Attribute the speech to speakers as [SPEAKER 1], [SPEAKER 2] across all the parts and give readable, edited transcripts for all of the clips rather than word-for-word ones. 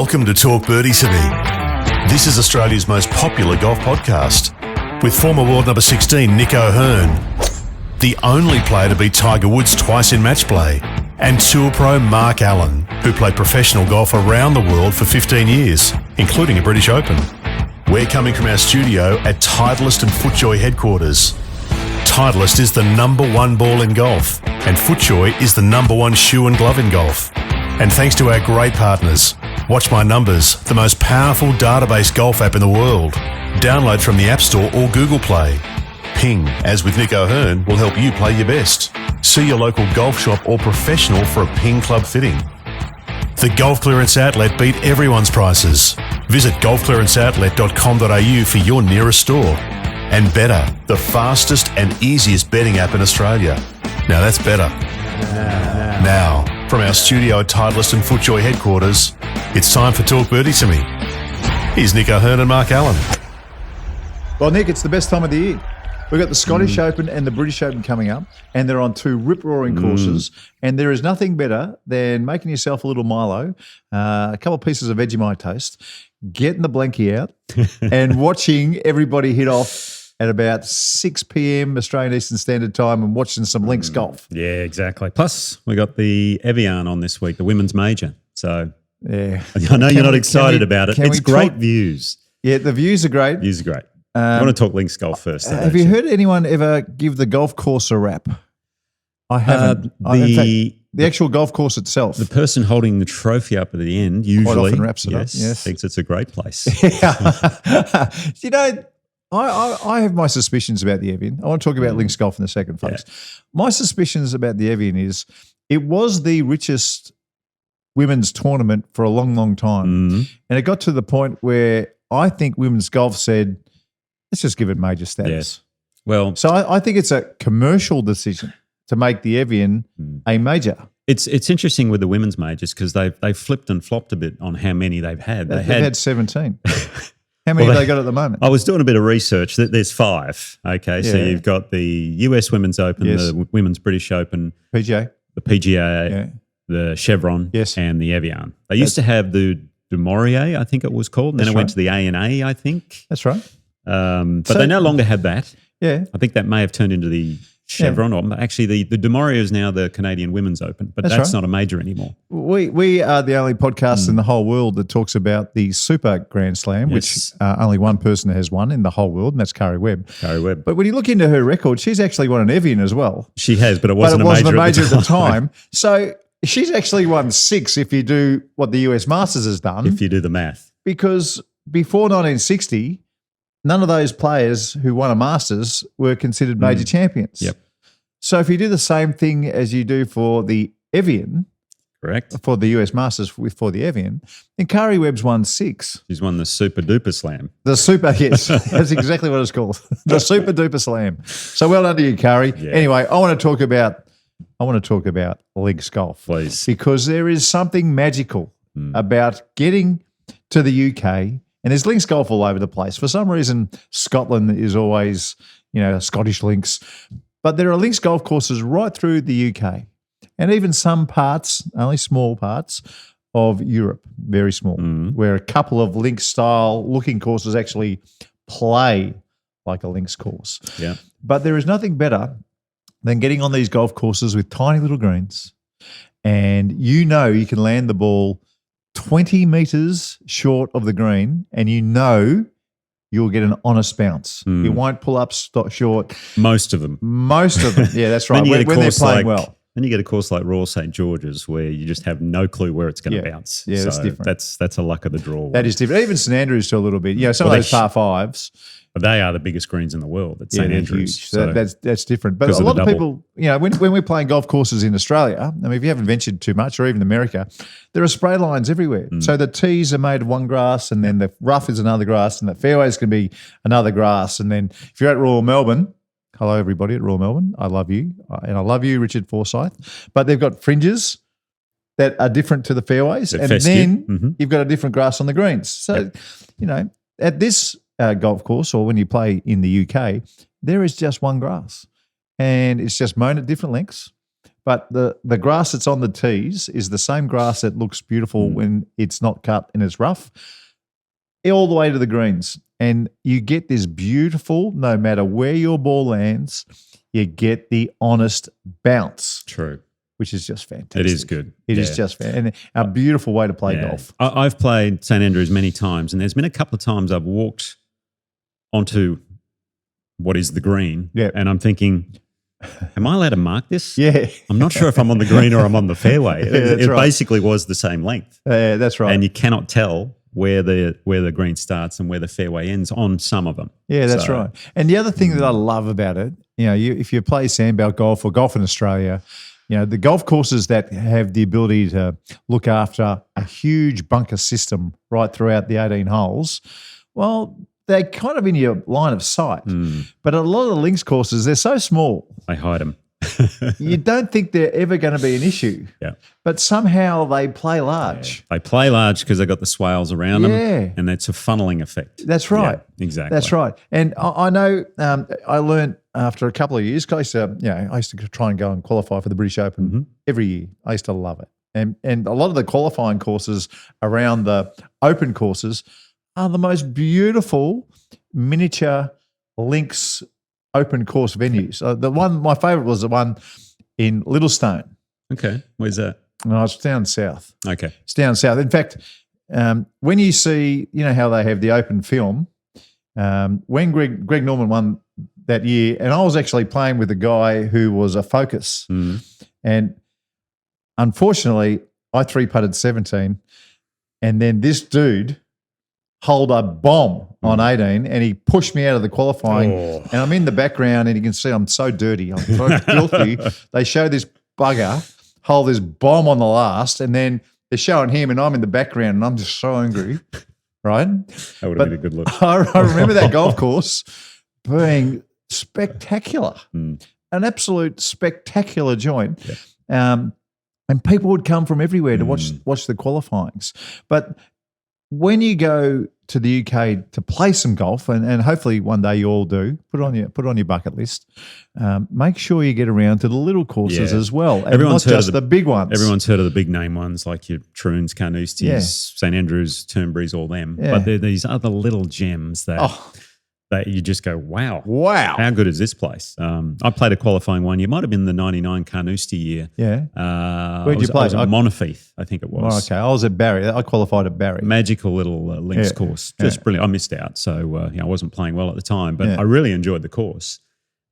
[SPEAKER 1] Welcome to Talk Birdie to Me. This is Australia's most popular golf podcast with former world number 16 Nick O'Hearn, the only player to beat Tiger Woods twice in match play, and tour pro Mark Allen, who played professional golf around the world for 15 years, including a British Open. We're coming from our studio at Titleist and FootJoy headquarters. Titleist is the number one ball in golf, and FootJoy is the number one shoe and glove in golf. And thanks to our great partners, Watch My Numbers, the most powerful database golf app in the world. Download from the App Store or Google Play. Ping, as with Nick O'Hearn, will help you play your best. See your local golf shop or professional for a Ping Club fitting. The Golf Clearance Outlet beat everyone's prices. Visit golfclearanceoutlet.com.au for your nearest store. And Better, the fastest and easiest betting app in Australia. Now that's better. Now, from our studio at Titleist and FootJoy headquarters, it's time for Talk Birdie to Me. Here's Nick O'Hearn and Mark Allen.
[SPEAKER 2] Well, Nick, it's the best time of the year. We've got the Scottish Open and the British Open coming up, and they're on two rip-roaring courses, and there is nothing better than making yourself a little Milo, a couple of pieces of Vegemite toast, getting the blankie out, and watching everybody hit off at about 6 p.m. Australian Eastern Standard Time and watching some links golf.
[SPEAKER 3] Yeah, exactly. Plus, we got the Evian on this week, the women's major. So
[SPEAKER 2] yeah,
[SPEAKER 3] I know you're not excited about it. It's great views.
[SPEAKER 2] Yeah, the views are great.
[SPEAKER 3] Views are great. I want to talk links golf first.
[SPEAKER 2] Have you heard anyone ever give the golf course a rap? I haven't. In fact, the actual golf course itself.
[SPEAKER 3] The person holding the trophy up at the end usually
[SPEAKER 2] quite often wraps it up. Yes,
[SPEAKER 3] thinks it's a great place.
[SPEAKER 2] Yeah. You know, I have my suspicions about the Evian. I want to talk about links golf in a second, folks. Yeah. My suspicions about the Evian is it was the richest women's tournament for a long, long time. And it got to the point where I think women's golf said, let's just give it major status.
[SPEAKER 3] Yes. Well,
[SPEAKER 2] so I think it's a commercial decision to make the Evian a major.
[SPEAKER 3] It's interesting with the women's majors because they've flipped and flopped a bit on how many they've had.
[SPEAKER 2] They've had 17. How many have they got at the moment?
[SPEAKER 3] I was doing a bit of research. There's 5. Okay, so you've got the US Women's Open, the Women's British Open,
[SPEAKER 2] PGA,
[SPEAKER 3] the PGA, the Chevron, and the Evian. They used to have the Du Maurier, I think it was called, and then it went to the A&A, I think.
[SPEAKER 2] That's right.
[SPEAKER 3] But they no longer have that.
[SPEAKER 2] Yeah.
[SPEAKER 3] I think that may have turned into the Chevron. Or actually, the Du Maurier is now the Canadian Women's Open, but that's not a major anymore.
[SPEAKER 2] We are the only podcast in the whole world that talks about the Super Grand Slam, which only one person has won in the whole world, and that's Kari Webb. But when you look into her record, she's actually won an Evian as well.
[SPEAKER 3] She has, but it wasn't a major at the time.
[SPEAKER 2] So she's actually won 6 if you do what the US Masters has done.
[SPEAKER 3] If you do the math.
[SPEAKER 2] Because before 1960, none of those players who won a Masters were considered major champions.
[SPEAKER 3] Yep.
[SPEAKER 2] So if you do the same thing as you do for the Evian,
[SPEAKER 3] correct,
[SPEAKER 2] for the US Masters for the Evian, then Kari Webb's won 6.
[SPEAKER 3] She's won the Super Duper Slam.
[SPEAKER 2] The Super, yes, that's exactly what it's called, the Super Duper Slam. So well done to you, Kari. Yeah. Anyway, I want to talk about links golf,
[SPEAKER 3] please,
[SPEAKER 2] because there is something magical about getting to the UK. And there's links golf all over the place. For some reason, Scotland is always, Scottish links. But there are links golf courses right through the UK and even some parts, only small parts, of Europe, very small, where a couple of links-style looking courses actually play like a links course.
[SPEAKER 3] Yeah.
[SPEAKER 2] But there is nothing better than getting on these golf courses with tiny little greens and you can land the ball 20 metres short of the green and you'll get an honest bounce. You won't pull up short.
[SPEAKER 3] Most of them.
[SPEAKER 2] Yeah, that's right. when they're playing well.
[SPEAKER 3] Then you get a course like Royal St. George's where you just have no clue where it's going to bounce.
[SPEAKER 2] Yeah, that's different.
[SPEAKER 3] That's a luck of the draw.
[SPEAKER 2] That is different. Even St. Andrews to a little bit. Some of those par 5s.
[SPEAKER 3] But they are the biggest greens in the world at St. Andrews.
[SPEAKER 2] Huge. So that's different. But a lot of people, when we're playing golf courses in Australia, if you haven't ventured too much, or even America, there are spray lines everywhere. So the tees are made of one grass, and then the rough is another grass, and the fairways can be another grass. And then if you're at Royal Melbourne, hello everybody at Royal Melbourne, I love you, and I love you, Richard Forsyth. But they've got fringes that are different to the fairways, and then you've got a different grass on the greens. So, at this golf course, or when you play in the UK, there is just one grass, and it's just mown at different lengths. But the grass that's on the tees is the same grass that looks beautiful when it's not cut and it's rough, all the way to the greens. And you get this beautiful, no matter where your ball lands, you get the honest bounce.
[SPEAKER 3] True.
[SPEAKER 2] Which is just fantastic.
[SPEAKER 3] It is good.
[SPEAKER 2] It is just fantastic. And a beautiful way to play golf.
[SPEAKER 3] I've played St Andrews many times, and there's been a couple of times I've walked onto what is the green, and I'm thinking, am I allowed to mark this?
[SPEAKER 2] Yeah.
[SPEAKER 3] I'm not sure if I'm on the green or I'm on the fairway. It
[SPEAKER 2] right.
[SPEAKER 3] basically was the same length.
[SPEAKER 2] Yeah, that's right.
[SPEAKER 3] And you cannot tell where the green starts and where the fairway ends on some of them.
[SPEAKER 2] Yeah, that's right. And the other thing that I love about it, if you play sandbelt golf or golf in Australia, the golf courses that have the ability to look after a huge bunker system right throughout the 18 holes, well, they're kind of in your line of sight. But a lot of the links courses, they're so small.
[SPEAKER 3] They hide them.
[SPEAKER 2] You don't think they're ever going to be an issue.
[SPEAKER 3] Yeah.
[SPEAKER 2] But somehow they play large.
[SPEAKER 3] Yeah. They play large because they've got the swales around them, and it's a funneling effect.
[SPEAKER 2] That's right.
[SPEAKER 3] Yeah, exactly.
[SPEAKER 2] That's right. And I know I learned after a couple of years, I used to try and go and qualify for the British Open every year. I used to love it. And a lot of the qualifying courses around the open courses are the most beautiful miniature links open course venues. My favourite was the one in Littlestone.
[SPEAKER 3] Okay, where's that?
[SPEAKER 2] No, it's down south.
[SPEAKER 3] Okay,
[SPEAKER 2] it's down south. In fact, when you see, how they have the open film, when Greg Norman won that year, and I was actually playing with a guy who was a focus, and unfortunately, I 3-putted 17, and then this dude holed a bomb on 18, and he pushed me out of the qualifying, and I'm in the background, and you can see I'm so dirty. I'm so filthy. They show this bugger hold this bomb on the last, and then they're showing him, and I'm in the background, and I'm just so angry, right?
[SPEAKER 3] That would have been a good look.
[SPEAKER 2] I remember that golf course being spectacular, an absolute spectacular joint. Yeah. And people would come from everywhere to watch the qualifyings. But when you go to the UK to play some golf, and hopefully one day you all do, put on your bucket list. Make sure you get around to the little courses as well, and not just the big ones.
[SPEAKER 3] Everyone's heard of the big name ones like your Troons, Carnousties, St Andrews, Turnberries, all them. Yeah. But there are these other little gems that you just go, wow, how good is this place? I played a qualifying one. You might have been the 99 Carnoustie year.
[SPEAKER 2] Yeah. Where'd you play?
[SPEAKER 3] I was at Montefieth, I think it was.
[SPEAKER 2] Oh, okay. I was at Barry. I qualified at Barry.
[SPEAKER 3] Magical little links course. Just brilliant. I missed out, so I wasn't playing well at the time, but I really enjoyed the course.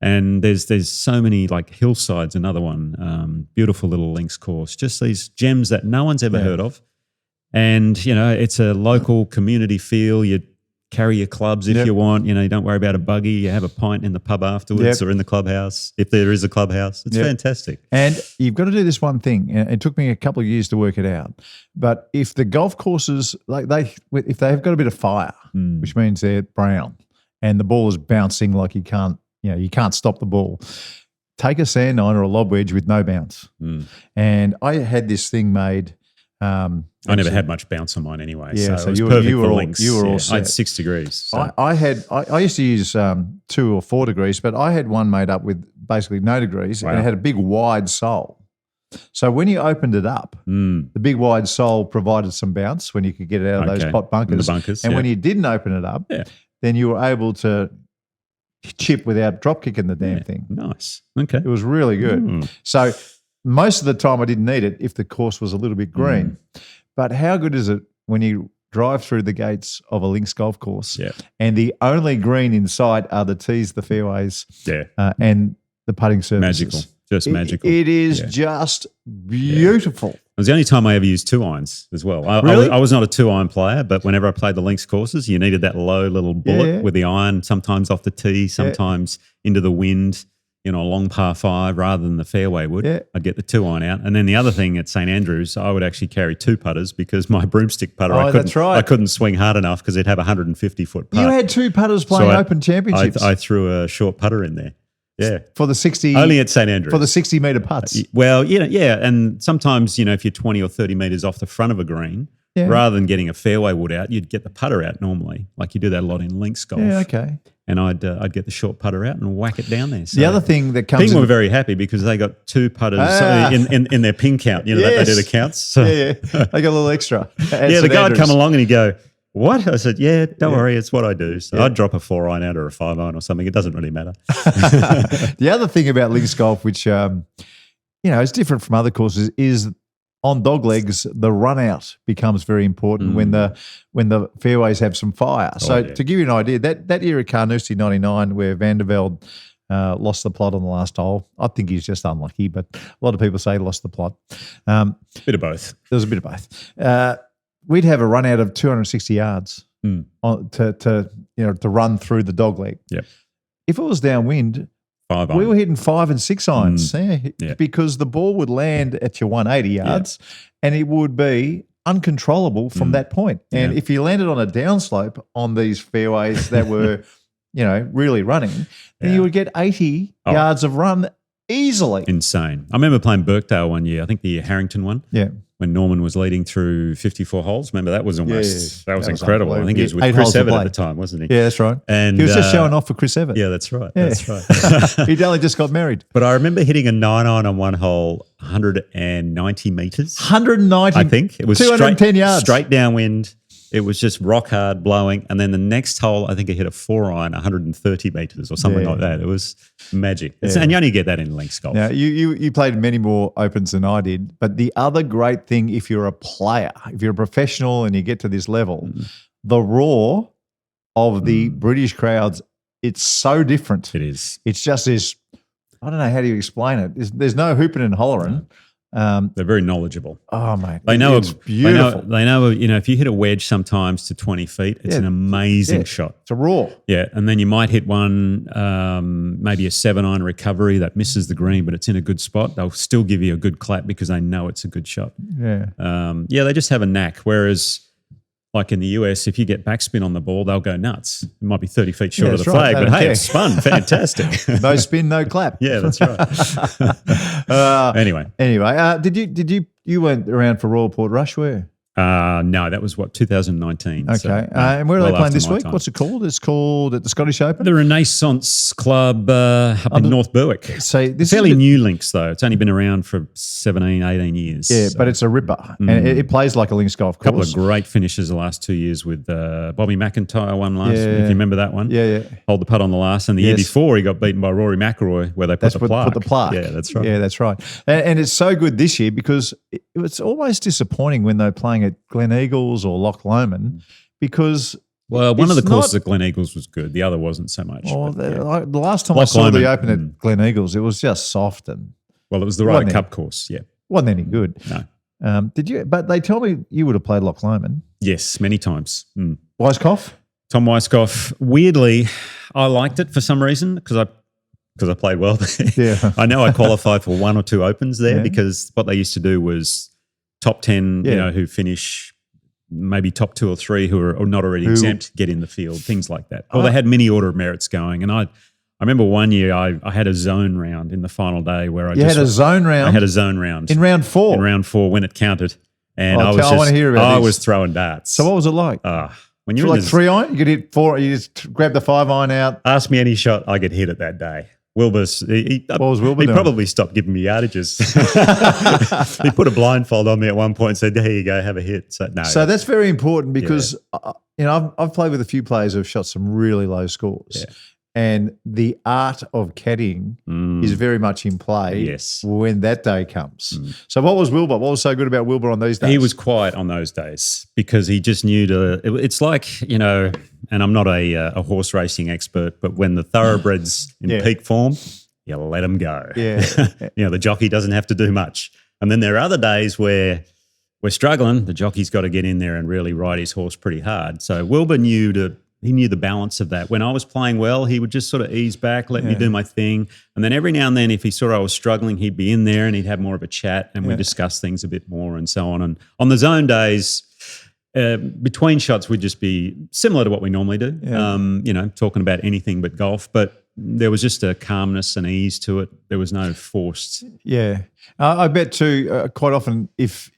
[SPEAKER 3] And there's so many, like Hillside's another one, beautiful little links course. Just these gems that no one's ever heard of. And, it's a local community feel. You carry your clubs if you want. You don't worry about a buggy. You have a pint in the pub afterwards or in the clubhouse, if there is a clubhouse. It's fantastic.
[SPEAKER 2] And you've got to do this one thing. It took me a couple of years to work it out. But if the golf courses, if they've got a bit of fire, which means they're brown, and the ball is bouncing like you can't stop the ball, take a sand nine or a lob wedge with no bounce. And I had this thing made.
[SPEAKER 3] I never had much bounce on mine anyway.
[SPEAKER 2] Yeah,
[SPEAKER 3] so it was perfect for links.
[SPEAKER 2] You were all set.
[SPEAKER 3] I had 6 degrees. So.
[SPEAKER 2] I used to use 2 or 4 degrees, but I had one made up with basically no degrees, and it had a big wide sole. So when you opened it up, the big wide sole provided some bounce when you could get it out of those pot bunkers.
[SPEAKER 3] The bunkers,
[SPEAKER 2] and when you didn't open it up, then you were able to chip without drop kicking the damn thing.
[SPEAKER 3] Nice. Okay.
[SPEAKER 2] It was really good. So most of the time I didn't need it if the course was a little bit green. But how good is it when you drive through the gates of a links golf course and the only green in sight are the tees, the fairways, and the putting surfaces?
[SPEAKER 3] Magical. Just magical.
[SPEAKER 2] It is just beautiful.
[SPEAKER 3] It was the only time I ever used 2 irons as well.
[SPEAKER 2] Really?
[SPEAKER 3] I was not a 2-iron player, but whenever I played the links courses, you needed that low little bullet with the iron, sometimes off the tee, sometimes into the wind, a long par 5 rather than the fairway would. Yeah. I'd get the 2-iron out. And then the other thing at St Andrews, I would actually carry 2 putters because my broomstick putter, I couldn't swing hard enough because it'd have a 150-foot putt.
[SPEAKER 2] You had 2 putters playing Open Championships.
[SPEAKER 3] I threw a short putter in there. Yeah.
[SPEAKER 2] For the 60.
[SPEAKER 3] Only at St Andrews.
[SPEAKER 2] For the 60-metre putts.
[SPEAKER 3] Well, and sometimes, if you're 20 or 30 metres off the front of a green, rather than getting a fairway wood out, you'd get the putter out normally. Like you do that a lot in links golf.
[SPEAKER 2] Yeah, okay.
[SPEAKER 3] And I'd get the short putter out and whack it down there. So
[SPEAKER 2] the other thing that comes
[SPEAKER 3] Ping were very happy because they got 2 putters in their ping count. You know, they do the counts. So.
[SPEAKER 2] Yeah. They got a little extra.
[SPEAKER 3] Yeah, the guy would come along and he'd go, what? I said, don't worry, it's what I do. So I'd drop a 4-iron out or a 5-iron or something. It doesn't really matter.
[SPEAKER 2] The other thing about links golf, which, is different from other courses, is on dog legs, the run out becomes very important when the fairways have some fire. So to give you an idea, that year at Carnoustie 99 where Van der Velde lost the plot on the last hole, I think he's just unlucky, but a lot of people say he lost the plot.
[SPEAKER 3] Bit of both.
[SPEAKER 2] There was a bit of both. We'd have a run out of 260 yards to run through the dog leg.
[SPEAKER 3] Yep.
[SPEAKER 2] If it was downwind,
[SPEAKER 3] 5-iron.
[SPEAKER 2] we were hitting 5 and 6 irons because the ball would land at your 180 yards and it would be uncontrollable from that point. And if you landed on a downslope on these fairways that were, really running, then you would get 80 yards of run easily.
[SPEAKER 3] Insane. I remember playing Birkdale one year, I think the Harrington one.
[SPEAKER 2] Yeah.
[SPEAKER 3] When Norman was leading through 54 holes. Remember, that was almost that was incredible. I think he was with
[SPEAKER 2] 8
[SPEAKER 3] Chris
[SPEAKER 2] holes to
[SPEAKER 3] Evett
[SPEAKER 2] play.
[SPEAKER 3] at the time, wasn't he?
[SPEAKER 2] Yeah, that's right.
[SPEAKER 3] And
[SPEAKER 2] he was just showing off for Chris Evett.
[SPEAKER 3] Yeah, that's right.
[SPEAKER 2] Yeah.
[SPEAKER 3] That's right.
[SPEAKER 2] He'd only just got married.
[SPEAKER 3] But I remember hitting a 9-iron on one hole, 190 metres.
[SPEAKER 2] 190?
[SPEAKER 3] I think. It was
[SPEAKER 2] 210 yards.
[SPEAKER 3] Straight downwind. It was just rock hard blowing. And then the next hole, I think I hit a 4-iron, 130 metres or something like that. It was magic. And you only get that in links golf.
[SPEAKER 2] Now, you played many more opens than I did, but the other great thing, if you're a player, if you're a professional and you get to this level, the roar of the British crowds, it's so different.
[SPEAKER 3] It is.
[SPEAKER 2] It's just this, I don't know, how do you explain it? There's no hooping and hollering.
[SPEAKER 3] They're very knowledgeable.
[SPEAKER 2] Oh, mate.
[SPEAKER 3] They know
[SPEAKER 2] it's beautiful.
[SPEAKER 3] They know, if you hit a wedge sometimes to 20 feet, it's an amazing shot.
[SPEAKER 2] It's a roar.
[SPEAKER 3] Yeah, and then you might hit one, maybe a 7-iron recovery that misses the green, but it's in a good spot. They'll still give you a good clap because they know it's a good shot.
[SPEAKER 2] Yeah.
[SPEAKER 3] They just have a knack. Whereas, like in the US, if you get backspin on the ball, they'll go nuts. It might be 30 feet short of the flag, but hey, it's fun, fantastic.
[SPEAKER 2] No spin, no clap.
[SPEAKER 3] Yeah, that's right. Anyway,
[SPEAKER 2] did you weren't around for Royal Port Rush, were you?
[SPEAKER 3] No, that was 2019.
[SPEAKER 2] Okay.
[SPEAKER 3] So,
[SPEAKER 2] and where are they playing this week?
[SPEAKER 3] Time.
[SPEAKER 2] What's it called? It's called at the Scottish Open?
[SPEAKER 3] The Renaissance Club up in North Berwick.
[SPEAKER 2] So this
[SPEAKER 3] fairly new links, though. It's only been around for 17, 18 years.
[SPEAKER 2] Yeah, but it's a ripper. And it plays like a links golf course.
[SPEAKER 3] A couple of great finishes the last 2 years with Bobby McIntyre won last year, if you remember that one.
[SPEAKER 2] Yeah.
[SPEAKER 3] Hold the putt on the last. And the year before, he got beaten by Rory McIlroy where they put the plaque. Yeah, that's right.
[SPEAKER 2] Yeah, that's right. And it's so good this year because it's almost disappointing when they're playing at Glen Eagles or Loch Lomond because
[SPEAKER 3] one of the courses at Glen Eagles was good. The other wasn't so much.
[SPEAKER 2] The last time I saw the Open at Glen Eagles, it was just soft and
[SPEAKER 3] it was the Ryder Cup course. Yeah,
[SPEAKER 2] wasn't any good.
[SPEAKER 3] No.
[SPEAKER 2] Did you? But they tell me you would have played Loch Lomond.
[SPEAKER 3] Yes, many times.
[SPEAKER 2] Weiskopf?
[SPEAKER 3] Tom Weiskopf. Weirdly, I liked it for some reason because I played well there.
[SPEAKER 2] Yeah.
[SPEAKER 3] I know I qualified for 1 or 2 opens there because what they used to do was top 10, who finish maybe top 2 or 3 who are not already exempt get in the field, things like that. Or they had mini order of merits going. And I remember one year I had a zone round in the final day where I
[SPEAKER 2] had a zone round?
[SPEAKER 3] I had a zone round.
[SPEAKER 2] In round 4?
[SPEAKER 3] In round 4 when it counted. And
[SPEAKER 2] I want to hear about
[SPEAKER 3] I
[SPEAKER 2] this.
[SPEAKER 3] was throwing darts.
[SPEAKER 2] So what was it like?
[SPEAKER 3] When you're
[SPEAKER 2] like 3-iron? You could hit 4, you just grab the 5-iron out?
[SPEAKER 3] Ask me any shot, I get hit at that day. Wilbur's,
[SPEAKER 2] what was Wilbur doing?
[SPEAKER 3] Probably stopped giving me yardages. He put a blindfold on me at one point and said, "Here you go, have a hit." So
[SPEAKER 2] that's very important because I've played with a few players who have shot some really low scores, and the art of caddying is very much in play when that day comes. So what was Wilbur? What was so good about Wilbur on these days?
[SPEAKER 3] He was quiet on those days because he just knew it's like, and I'm not a horse racing expert, but when the thoroughbreds in peak form, you let them go.
[SPEAKER 2] Yeah.
[SPEAKER 3] The jockey doesn't have to do much. And then there are other days where we're struggling. The jockey's got to get in there and really ride his horse pretty hard. So Wilbur knew the balance of that. When I was playing well, he would just sort of ease back, let me do my thing. And then every now and then, if he saw I was struggling, he'd be in there and he'd have more of a chat and we'd discuss things a bit more and so on. And on the zone days, between shots, we'd just be similar to what we normally do, talking about anything but golf. But there was just a calmness and ease to it. There was no forced.
[SPEAKER 2] Yeah. I bet too, quite often if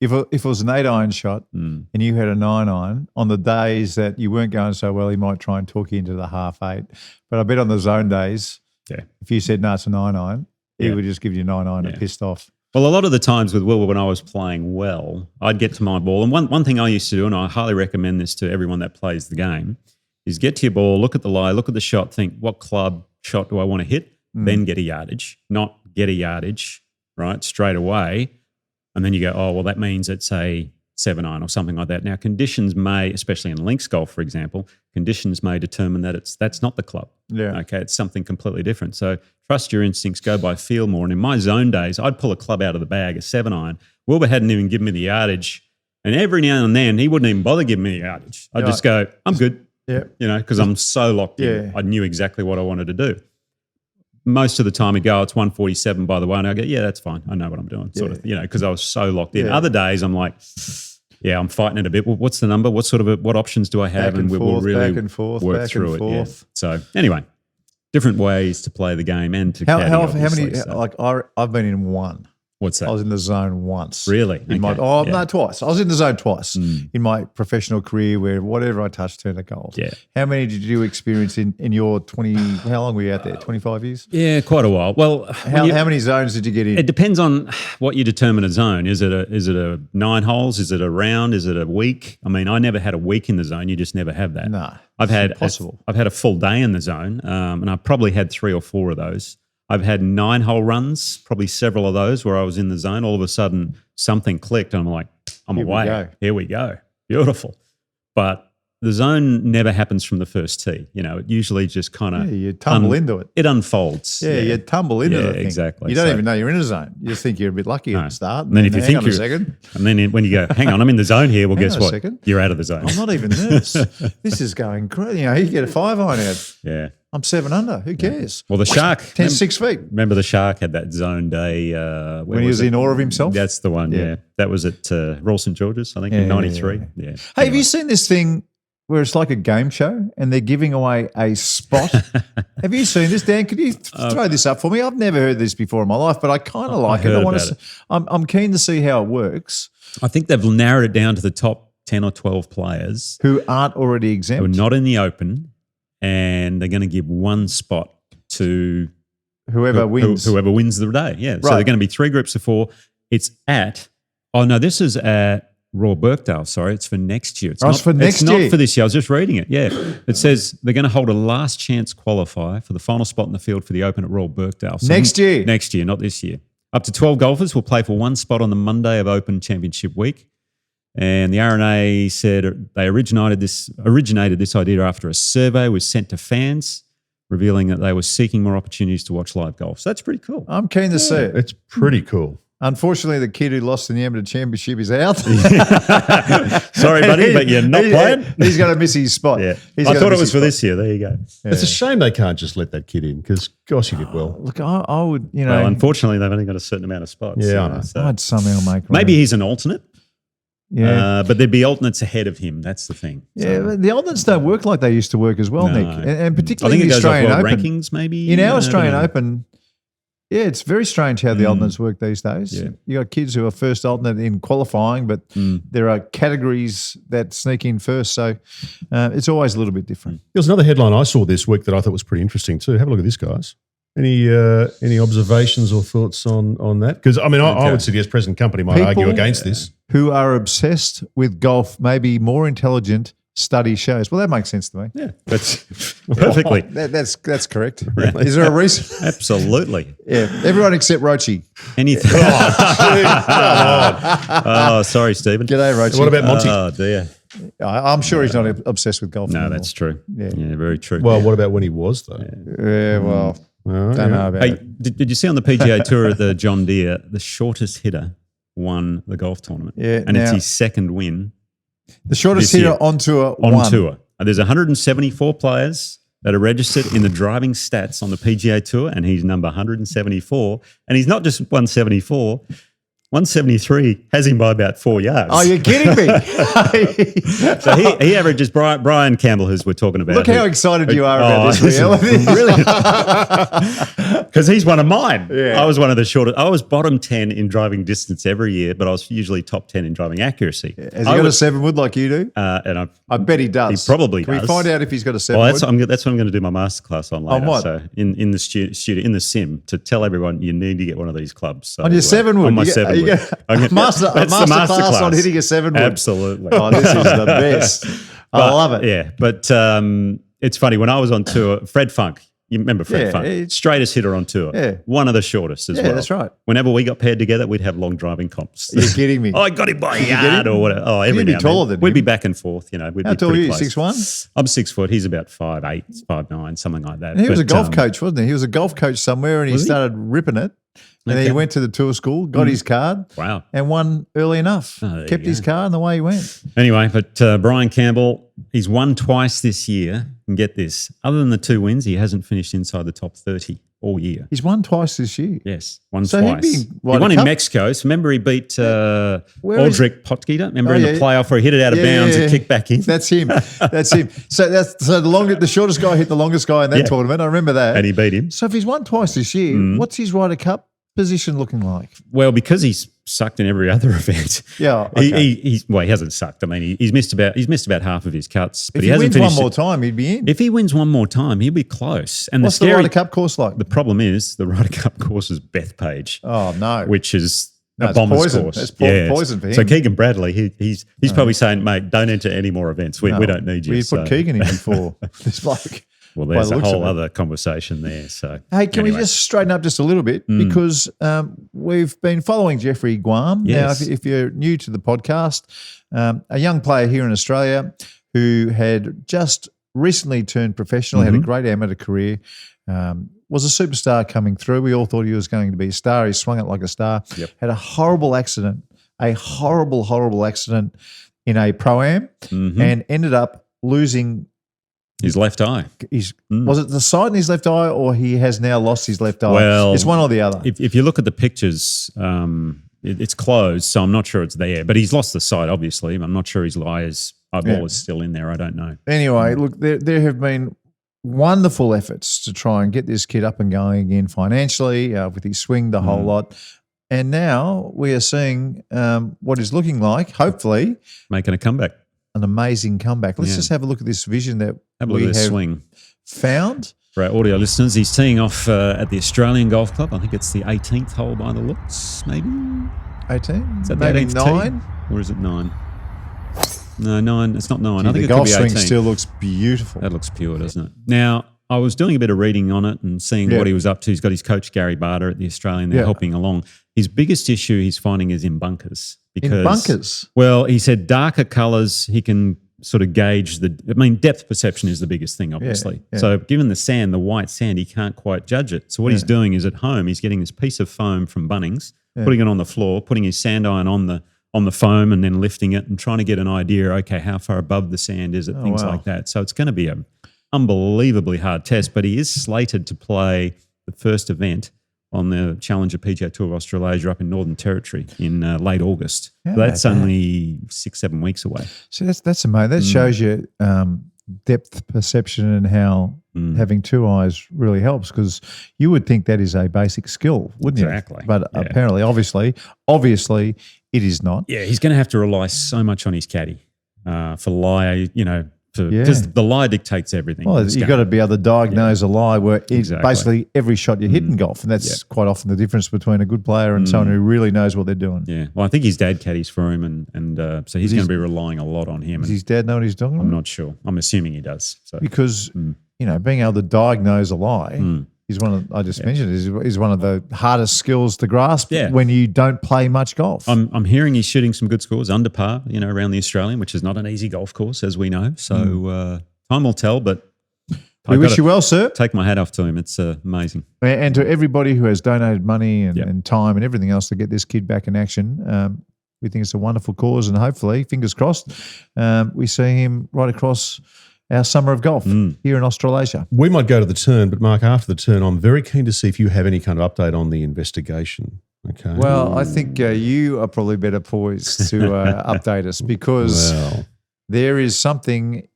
[SPEAKER 2] if it was an 8-iron shot and you had a 9-iron, on the days that you weren't going so well, he might try and talk you into the half 8. But I bet on the zone days, if you said, no, it's a 9-iron, he would just give you a 9-iron and pissed off.
[SPEAKER 3] Well, a lot of the times with Will, when I was playing well, I'd get to my ball. And one thing I used to do, and I highly recommend this to everyone that plays the game, is get to your ball, look at the lie, look at the shot, think, what club shot do I want to hit? Then get a yardage, not get a yardage, right, straight away. And then you go, oh, well, that means it's a 7-iron or something like that. Now, conditions may, especially in links golf, for example, conditions may determine that that's not the club.
[SPEAKER 2] Yeah.
[SPEAKER 3] Okay, it's something completely different. So trust your instincts, go by feel more. And in my zone days, I'd pull a club out of the bag, a 7-iron. Wilbur hadn't even given me the yardage. And every now and then, he wouldn't even bother giving me the yardage. I'd just go, I'm good.
[SPEAKER 2] Yeah.
[SPEAKER 3] Because I'm so locked in. I knew exactly what I wanted to do. Most of the time he'd go, it's 147 by the way. And I go, yeah, that's fine. I know what I'm doing, sort of, because I was so locked in. Other days I'm like, I'm fighting it a bit. Well, what's the number? What options do I have? We'll really
[SPEAKER 2] back and forth,
[SPEAKER 3] work through it. Yeah. So anyway, different ways to play the game and to caddy,
[SPEAKER 2] how many, like I've been in one.
[SPEAKER 3] What's that?
[SPEAKER 2] I was in the zone once.
[SPEAKER 3] Really?
[SPEAKER 2] No, twice. I was in the zone twice in my professional career where whatever I touched turned to gold.
[SPEAKER 3] Yeah.
[SPEAKER 2] How many did you experience in your 20, how long were you out there, 25 years?
[SPEAKER 3] Yeah, quite a while. Well,
[SPEAKER 2] how many zones did you get in?
[SPEAKER 3] It depends on what you determine a zone. Is it a 9 holes? Is it a round? Is it a week? I mean, I never had a week in the zone. You just never have that.
[SPEAKER 2] No,
[SPEAKER 3] I've had a full day in the zone, and I've probably had 3 or 4 of those. I've had 9-hole runs, probably several of those where I was in the zone. All of a sudden, something clicked, and I'm like, I'm away. Here we go. Beautiful. But the zone never happens from the first tee. It usually just kind of
[SPEAKER 2] you tumble into it.
[SPEAKER 3] It unfolds.
[SPEAKER 2] Yeah, you tumble into the thing.
[SPEAKER 3] Exactly.
[SPEAKER 2] You don't even know you're in a zone. You think you're a bit lucky at the start.
[SPEAKER 3] And then if you think you're a second, and then when you go, hang on, I'm in the zone here. Well, guess what? You're out of the zone.
[SPEAKER 2] I'm not even nervous. This is going crazy. You get a 5-iron out.
[SPEAKER 3] Yeah.
[SPEAKER 2] I'm 7 under. Who cares?
[SPEAKER 3] Well, the Shark.
[SPEAKER 2] 6 feet.
[SPEAKER 3] Remember the Shark had that zone day.
[SPEAKER 2] When he was in awe of himself?
[SPEAKER 3] That's the one, yeah. That was at Royal St George's, I think, in 93. Yeah.
[SPEAKER 2] Hey, have you seen this thing where it's like a game show and they're giving away a spot? Have you seen this, Dan? Could you throw this up for me? I've never heard this before in my life, but I kind of like it. I'm keen to see how it works.
[SPEAKER 3] I think they've narrowed it down to the top 10 or 12 players.
[SPEAKER 2] Who aren't already exempt.
[SPEAKER 3] Who are not in the Open. And they're going to give one spot to
[SPEAKER 2] whoever wins
[SPEAKER 3] the day. Yeah. Right. So they're going to be 3 groups of 4. It's this is at Royal Birkdale. Sorry, it's for next year. It's not for next year. It's not for this year. I was just reading it. Yeah. It says they're going to hold a last chance qualifier for the final spot in the field for the Open at Royal Birkdale. So
[SPEAKER 2] next year,
[SPEAKER 3] not this year. Up to 12 golfers will play for one spot on the Monday of Open Championship week. And the RNA said they originated this idea after a survey was sent to fans, revealing that they were seeking more opportunities to watch live golf. So that's pretty cool.
[SPEAKER 2] I'm keen to see it.
[SPEAKER 1] It's pretty cool.
[SPEAKER 2] Unfortunately, the kid who lost in the Amateur Championship is out.
[SPEAKER 3] Sorry, buddy, but you're not playing.
[SPEAKER 2] He's going to miss his spot.
[SPEAKER 3] Yeah. I thought it was for this year. There you go.
[SPEAKER 1] Yeah. It's a shame they can't just let that kid in because, gosh, he did well.
[SPEAKER 2] Look, I would,
[SPEAKER 3] Well, unfortunately, they've only got a certain amount of spots.
[SPEAKER 1] Yeah, I know.
[SPEAKER 2] So I'd somehow make
[SPEAKER 3] maybe he's an alternate.
[SPEAKER 2] Yeah,
[SPEAKER 3] but there'd be alternates ahead of him. That's the thing.
[SPEAKER 2] Yeah, but the alternates don't work like they used to work as well, Nick. And particularly in the Australian Open.
[SPEAKER 3] Rankings, maybe?
[SPEAKER 2] In our Australian Open, it's very strange how the alternates work these days. Yeah. You got kids who are first alternate in qualifying, but there are categories that sneak in first. So it's always a little bit different.
[SPEAKER 1] There was another headline I saw this week that I thought was pretty interesting too. Have a look at this, guys. Any observations or thoughts on that? Because, I mean, I would suggest present company might argue against this.
[SPEAKER 2] Who are obsessed with golf may be more intelligent, study shows. Well, that makes sense to me.
[SPEAKER 3] Yeah, that's perfectly.
[SPEAKER 2] That's correct. Really? Is there a reason?
[SPEAKER 3] Absolutely.
[SPEAKER 2] Yeah, everyone except Rochi.
[SPEAKER 3] Anything. Oh, sorry, Stephen.
[SPEAKER 2] G'day, Rochi.
[SPEAKER 1] What about Monty?
[SPEAKER 3] Oh, dear.
[SPEAKER 2] I'm sure he's not obsessed with golf anymore.
[SPEAKER 3] No, that's true. Yeah, very true.
[SPEAKER 1] Well, what about when he was, though?
[SPEAKER 2] Yeah, well, don't know about it.
[SPEAKER 3] Did you see on the PGA Tour at the John Deere, the shortest hitter won the golf tournament?
[SPEAKER 2] Yeah,
[SPEAKER 3] and it's his second win.
[SPEAKER 2] The shortest hitter on tour
[SPEAKER 3] On tour. And there's 174 players that are registered in the driving stats on the PGA Tour, and he's number 174. And he's not just 174. 173 has him by about 4 yards.
[SPEAKER 2] Oh, you're kidding me.
[SPEAKER 3] So he averages, Brian Campbell, who we're talking about.
[SPEAKER 2] Look how excited you are about this, Real.
[SPEAKER 3] Brilliant. Because he's one of mine.
[SPEAKER 2] Yeah.
[SPEAKER 3] I was one of the shortest. I was bottom 10 in driving distance every year, but I was usually top 10 in driving accuracy.
[SPEAKER 2] Has he got a 7-wood like you do?
[SPEAKER 3] And
[SPEAKER 2] I bet he does.
[SPEAKER 3] He probably does.
[SPEAKER 2] Can we find out if he's got a 7-wood?
[SPEAKER 3] Well, that's what I'm going to do my masterclass on later.
[SPEAKER 2] On what?
[SPEAKER 3] So in the studio, in the sim, to tell everyone you need to get one of these clubs. So,
[SPEAKER 2] on your 7-wood?
[SPEAKER 3] On my 7-wood.
[SPEAKER 2] A masterclass on hitting a 7-wood.
[SPEAKER 3] Absolutely.
[SPEAKER 2] Oh, this is the best. I love it.
[SPEAKER 3] Yeah, but it's funny. When I was on tour, Fred Funk, you remember Fred Funk? Straightest hitter on tour.
[SPEAKER 2] Yeah.
[SPEAKER 3] One of the shortest as well.
[SPEAKER 2] Yeah, that's right.
[SPEAKER 3] Whenever we got paired together, we'd have long driving comps.
[SPEAKER 2] You're kidding me.
[SPEAKER 3] I got him by a yard or whatever. Oh, every
[SPEAKER 2] You'd be
[SPEAKER 3] now and
[SPEAKER 2] taller
[SPEAKER 3] then.
[SPEAKER 2] than
[SPEAKER 3] We'd
[SPEAKER 2] him.
[SPEAKER 3] be back and forth, We'd
[SPEAKER 2] How
[SPEAKER 3] be
[SPEAKER 2] tall are
[SPEAKER 3] pretty
[SPEAKER 2] you,
[SPEAKER 3] close.
[SPEAKER 2] 6'1"?
[SPEAKER 3] I'm 6 foot. He's about 5'8", 5'9", something like that.
[SPEAKER 2] And he was a golf coach, wasn't he? He was a golf coach somewhere and he started ripping it. And then he went to the tour school, got his card.
[SPEAKER 3] Wow.
[SPEAKER 2] And won early enough. Kept his card and away he went.
[SPEAKER 3] Anyway, but Brian Campbell, he's won twice this year. And get this, other than the 2 wins, he hasn't finished inside the top 30 all year.
[SPEAKER 2] He's won twice this year.
[SPEAKER 3] Yes, won
[SPEAKER 2] So
[SPEAKER 3] twice.
[SPEAKER 2] he
[SPEAKER 3] won in Mexico. So remember he beat Aldrich Potgieter? Remember in the playoff where he hit it out of bounds and kicked back in?
[SPEAKER 2] That's him. That's him. So the shortest guy hit the longest guy in that tournament. I remember that.
[SPEAKER 3] And he beat him.
[SPEAKER 2] So if he's won twice this year, what's his Ryder Cup position looking like?
[SPEAKER 3] Well, because he's sucked in every other event.
[SPEAKER 2] Yeah, okay.
[SPEAKER 3] He hasn't sucked. I mean, he's missed about half of his cuts. But
[SPEAKER 2] If
[SPEAKER 3] he
[SPEAKER 2] he
[SPEAKER 3] hasn't
[SPEAKER 2] wins
[SPEAKER 3] finished
[SPEAKER 2] one more time, he'd be in.
[SPEAKER 3] If he wins one more time, he'll be close. And
[SPEAKER 2] What's the Ryder Cup course like?
[SPEAKER 3] The problem is the Ryder Cup course is Bethpage.
[SPEAKER 2] Oh no,
[SPEAKER 3] which is a
[SPEAKER 2] it's
[SPEAKER 3] bomber's
[SPEAKER 2] poison.
[SPEAKER 3] course.
[SPEAKER 2] It's poison for him.
[SPEAKER 3] So Keegan Bradley, he's probably saying, mate, don't enter any more events. We don't need you.
[SPEAKER 2] We put Keegan in before this bloke.
[SPEAKER 3] Well, there's a whole other conversation there. So,
[SPEAKER 2] hey, can we just straighten up just a little bit because we've been following Jeffrey Guam.
[SPEAKER 3] Yes.
[SPEAKER 2] Now, if you're new to the podcast, a young player here in Australia who had just recently turned professional, had a great amateur career, was a superstar coming through. We all thought he was going to be a star. He swung it like a star.
[SPEAKER 3] Yep.
[SPEAKER 2] Had a horrible accident, a horrible accident in a Pro-Am and ended up losing
[SPEAKER 3] his left eye.
[SPEAKER 2] Was it the sight in his left eye or he has now lost his left eye?
[SPEAKER 3] Well,
[SPEAKER 2] it's one or the other.
[SPEAKER 3] If you look at the pictures, it's closed, so I'm not sure it's there. But he's lost the sight, obviously. I'm not sure his eyeball is still in there. I don't know.
[SPEAKER 2] Anyway, look, there have been wonderful efforts to try and get this kid up and going again financially with his swing, the whole lot. And now we are seeing what is looking like, hopefully,
[SPEAKER 3] making a comeback.
[SPEAKER 2] An amazing comeback. Let's just have a look at this vision that we have
[SPEAKER 3] swing.
[SPEAKER 2] Found.
[SPEAKER 3] For our audio listeners, he's teeing off at the Australian Golf Club. I think it's the 18th hole by the looks, maybe.
[SPEAKER 2] 18?
[SPEAKER 3] Is that
[SPEAKER 2] maybe
[SPEAKER 3] the
[SPEAKER 2] 9?
[SPEAKER 3] Or is it 9? No, 9. It's not 9. I think
[SPEAKER 2] the
[SPEAKER 3] it
[SPEAKER 2] golf
[SPEAKER 3] could be 18.
[SPEAKER 2] swing still looks beautiful.
[SPEAKER 3] That looks pure, doesn't it? Now, I was doing a bit of reading on it and seeing what he was up to. He's got his coach, Gary Barter, at the Australian. They're helping along. His biggest issue he's finding is in bunkers.
[SPEAKER 2] In bunkers?
[SPEAKER 3] Well, he said darker colours, he can sort of gauge depth perception is the biggest thing, obviously.
[SPEAKER 2] Yeah.
[SPEAKER 3] So given the sand, the white sand, he can't quite judge it. So what he's doing is at home, he's getting this piece of foam from Bunnings, putting it on the floor, putting his sand iron on the foam and then lifting it and trying to get an idea, okay, how far above the sand is it, things like that. So it's going to be an unbelievably hard test, but he is slated to play the first event on the Challenger PGA Tour of Australasia up in Northern Territory in late August. So that's only 6-7 weeks away.
[SPEAKER 2] So that's amazing. That shows you depth perception and how having two eyes really helps, because you would think that is a basic skill, wouldn't you?
[SPEAKER 3] Exactly.
[SPEAKER 2] But apparently, obviously, it is not.
[SPEAKER 3] Yeah, he's going to have to rely so much on his caddy for lie, because the lie dictates everything.
[SPEAKER 2] Well, you've got to be able to diagnose a lie where basically every shot you hit in golf, and that's quite often the difference between a good player and someone who really knows what they're doing.
[SPEAKER 3] Yeah, well, I think his dad caddies for him, and so he's going to be relying a lot on him.
[SPEAKER 2] Does his dad know what he's doing?
[SPEAKER 3] I'm not sure. I'm assuming he does. So.
[SPEAKER 2] Because, being able to diagnose a lie is one of, I just mentioned, is one of the hardest skills to grasp when you don't play much golf.
[SPEAKER 3] I'm hearing he's shooting some good scores, under par, around the Australian, which is not an easy golf course, as we know. So time will tell, but
[SPEAKER 2] we wish you well, sir.
[SPEAKER 3] Take my hat off to him. It's amazing.
[SPEAKER 2] And to everybody who has donated money and time and everything else to get this kid back in action, we think it's a wonderful cause, and hopefully, fingers crossed, we see him right across our summer of golf here in Australasia.
[SPEAKER 1] We might go to the turn, but Mark, after the turn, I'm very keen to see if you have any kind of update on the investigation.
[SPEAKER 4] Okay.
[SPEAKER 2] Well, I think you are probably better poised to update us because there is something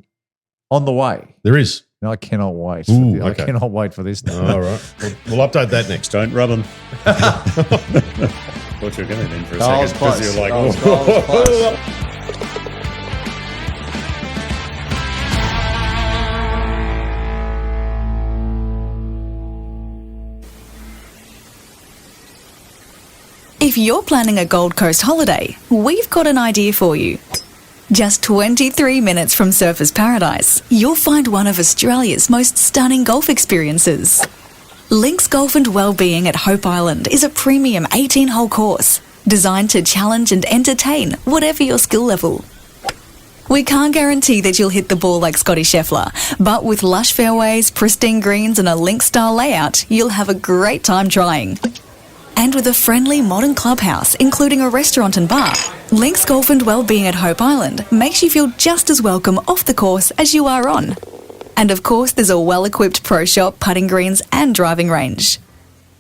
[SPEAKER 2] on the way.
[SPEAKER 4] There is.
[SPEAKER 2] And I cannot wait.
[SPEAKER 4] Ooh,
[SPEAKER 2] I cannot wait for this.
[SPEAKER 4] All right. We'll update that next.
[SPEAKER 3] Don't rub them. Thought you were going to then for a second.
[SPEAKER 2] Plus.
[SPEAKER 3] You're like,
[SPEAKER 2] Goals plus.
[SPEAKER 5] If you're planning a Gold Coast holiday, we've got an idea for you. Just 23 minutes from Surfers Paradise, you'll find one of Australia's most stunning golf experiences. Links Golf and Wellbeing at Hope Island is a premium 18-hole course designed to challenge and entertain whatever your skill level. We can't guarantee that you'll hit the ball like Scotty Scheffler, but with lush fairways, pristine greens and a link-style layout, you'll have a great time trying. And with a friendly modern clubhouse, including a restaurant and bar, Links Golf and Wellbeing at Hope Island makes you feel just as welcome off the course as you are on. And of course, there's a well-equipped pro shop, putting greens and driving range.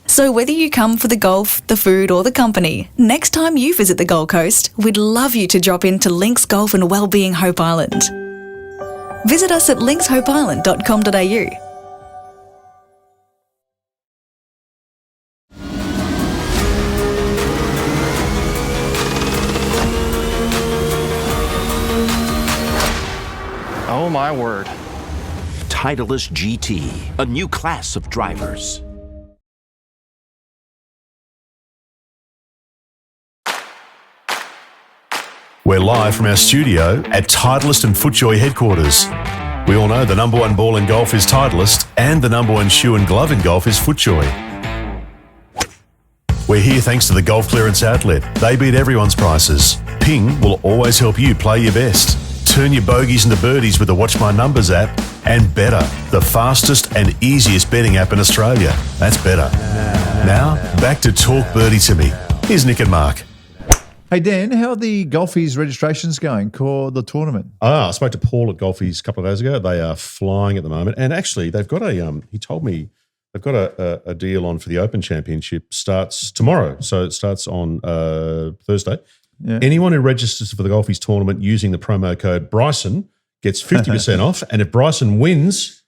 [SPEAKER 5] So whether you come for the golf, the food or the company, next time you visit the Gold Coast, we'd love you to drop into Links Golf and Wellbeing Hope Island. Visit us at linkshopeisland.com.au.
[SPEAKER 6] Oh my word.
[SPEAKER 7] Titleist GT, a new class of drivers.
[SPEAKER 1] We're live from our studio at Titleist and FootJoy headquarters. We all know the number one ball in golf is Titleist and the number one shoe and glove in golf is FootJoy. We're here thanks to the Golf Clearance Outlet. They beat everyone's prices. Ping will always help you play your best. Turn your bogeys into birdies with the Watch My Numbers app, and Better, the fastest and easiest betting app in Australia. That's Better. Now, back to Talk Birdie to Me. Here's Nick and Mark.
[SPEAKER 2] Hey, Dan, how are the Golfies registrations going for the tournament?
[SPEAKER 4] I spoke to Paul at Golfies a couple of days ago. They are flying at the moment. And actually, they've got he told me they've got a deal on for the Open Championship. Starts tomorrow. So it starts on Thursday. Yeah. Anyone who registers for the Golfies tournament using the promo code Bryson gets 50% off. And if Bryson wins,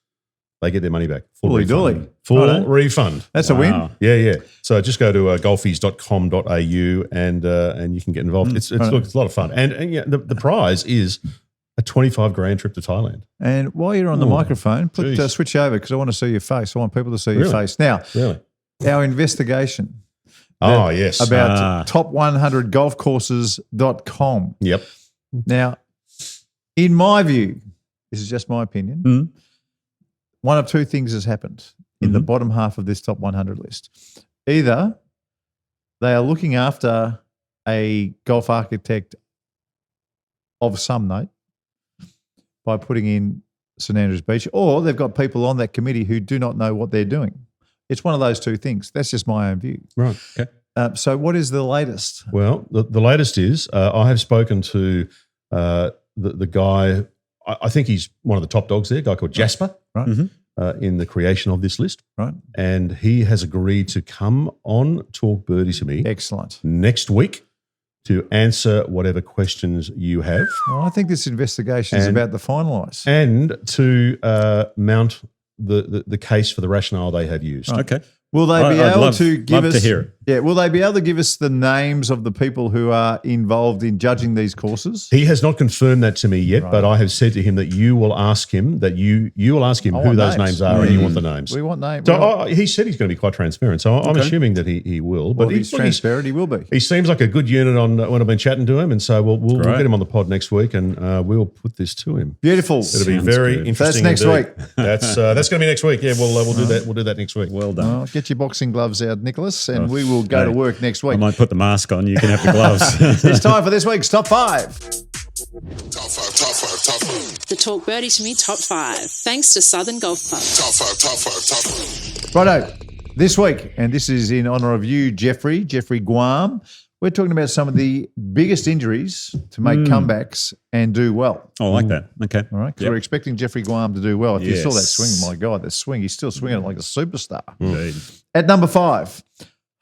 [SPEAKER 4] they get their money back. Full refund. Full refund.
[SPEAKER 2] That's a win.
[SPEAKER 4] Yeah. So just go to golfies.com.au and you can get involved. It's a lot of fun. And yeah, the prize is a $25,000 trip to Thailand.
[SPEAKER 2] And while you're on the microphone, switch over because I want to see your face. I want people to see your face. Now, our investigation.
[SPEAKER 4] Oh, yes.
[SPEAKER 2] About top100golfcourses.com.
[SPEAKER 4] Yep.
[SPEAKER 2] Now, in my view, this is just my opinion, one of two things has happened in the bottom half of this top 100 list. Either they are looking after a golf architect of some note by putting in St Andrews Beach, or they've got people on that committee who do not know what they're doing. It's one of those two things. That's just my own view.
[SPEAKER 4] Right. Okay.
[SPEAKER 2] So what is the latest?
[SPEAKER 4] Well, the latest is I have spoken to the guy. I think he's one of the top dogs there, a guy called Jasper,
[SPEAKER 2] right?
[SPEAKER 4] In the creation of this list.
[SPEAKER 2] Right.
[SPEAKER 4] And he has agreed to come on Talk Birdie to me next week to answer whatever questions you have.
[SPEAKER 2] Well, I think this investigation is about to finalise.
[SPEAKER 4] And to mount the case for the rationale they have used.
[SPEAKER 2] Right. Okay. Will they be able to give us? To hear it. Yeah. Will they be able to give us the names of the people who are involved in judging these courses?
[SPEAKER 4] He has not confirmed that to me yet, but I have said to him that you will ask him who those names are, and you want the names.
[SPEAKER 2] We want names.
[SPEAKER 4] So he said he's going to be quite transparent. So I'm assuming that he will. But
[SPEAKER 2] if he's transparent, he will be.
[SPEAKER 4] He seems like a good unit when I've been chatting to him, and so we'll get him on the pod next week, and we'll put this to him.
[SPEAKER 2] Beautiful.
[SPEAKER 4] It'll be very interesting.
[SPEAKER 2] That's next week.
[SPEAKER 4] That's going to be next week. Yeah, we'll do that. We'll do that next week.
[SPEAKER 3] Well done.
[SPEAKER 2] Well, get your boxing gloves out, Nicholas, and we will go to work next week.
[SPEAKER 3] I might put the mask on. You can have the gloves.
[SPEAKER 2] It's time for this week's Top 5.
[SPEAKER 8] Top 5.
[SPEAKER 9] The Talk Birdie to Me Top 5. Thanks to Southern Golf Club.
[SPEAKER 8] Top 5.
[SPEAKER 2] Righto. This week, and this is in honour of you, Jeffrey Guam, we're talking about some of the biggest injuries to make comebacks and do well.
[SPEAKER 3] I like that. Okay.
[SPEAKER 2] All right. Because we're expecting Jeffrey Guam to do well. If you saw that swing, my God, that swing, he's still swinging it like a superstar.
[SPEAKER 3] Indeed.
[SPEAKER 2] At number 5,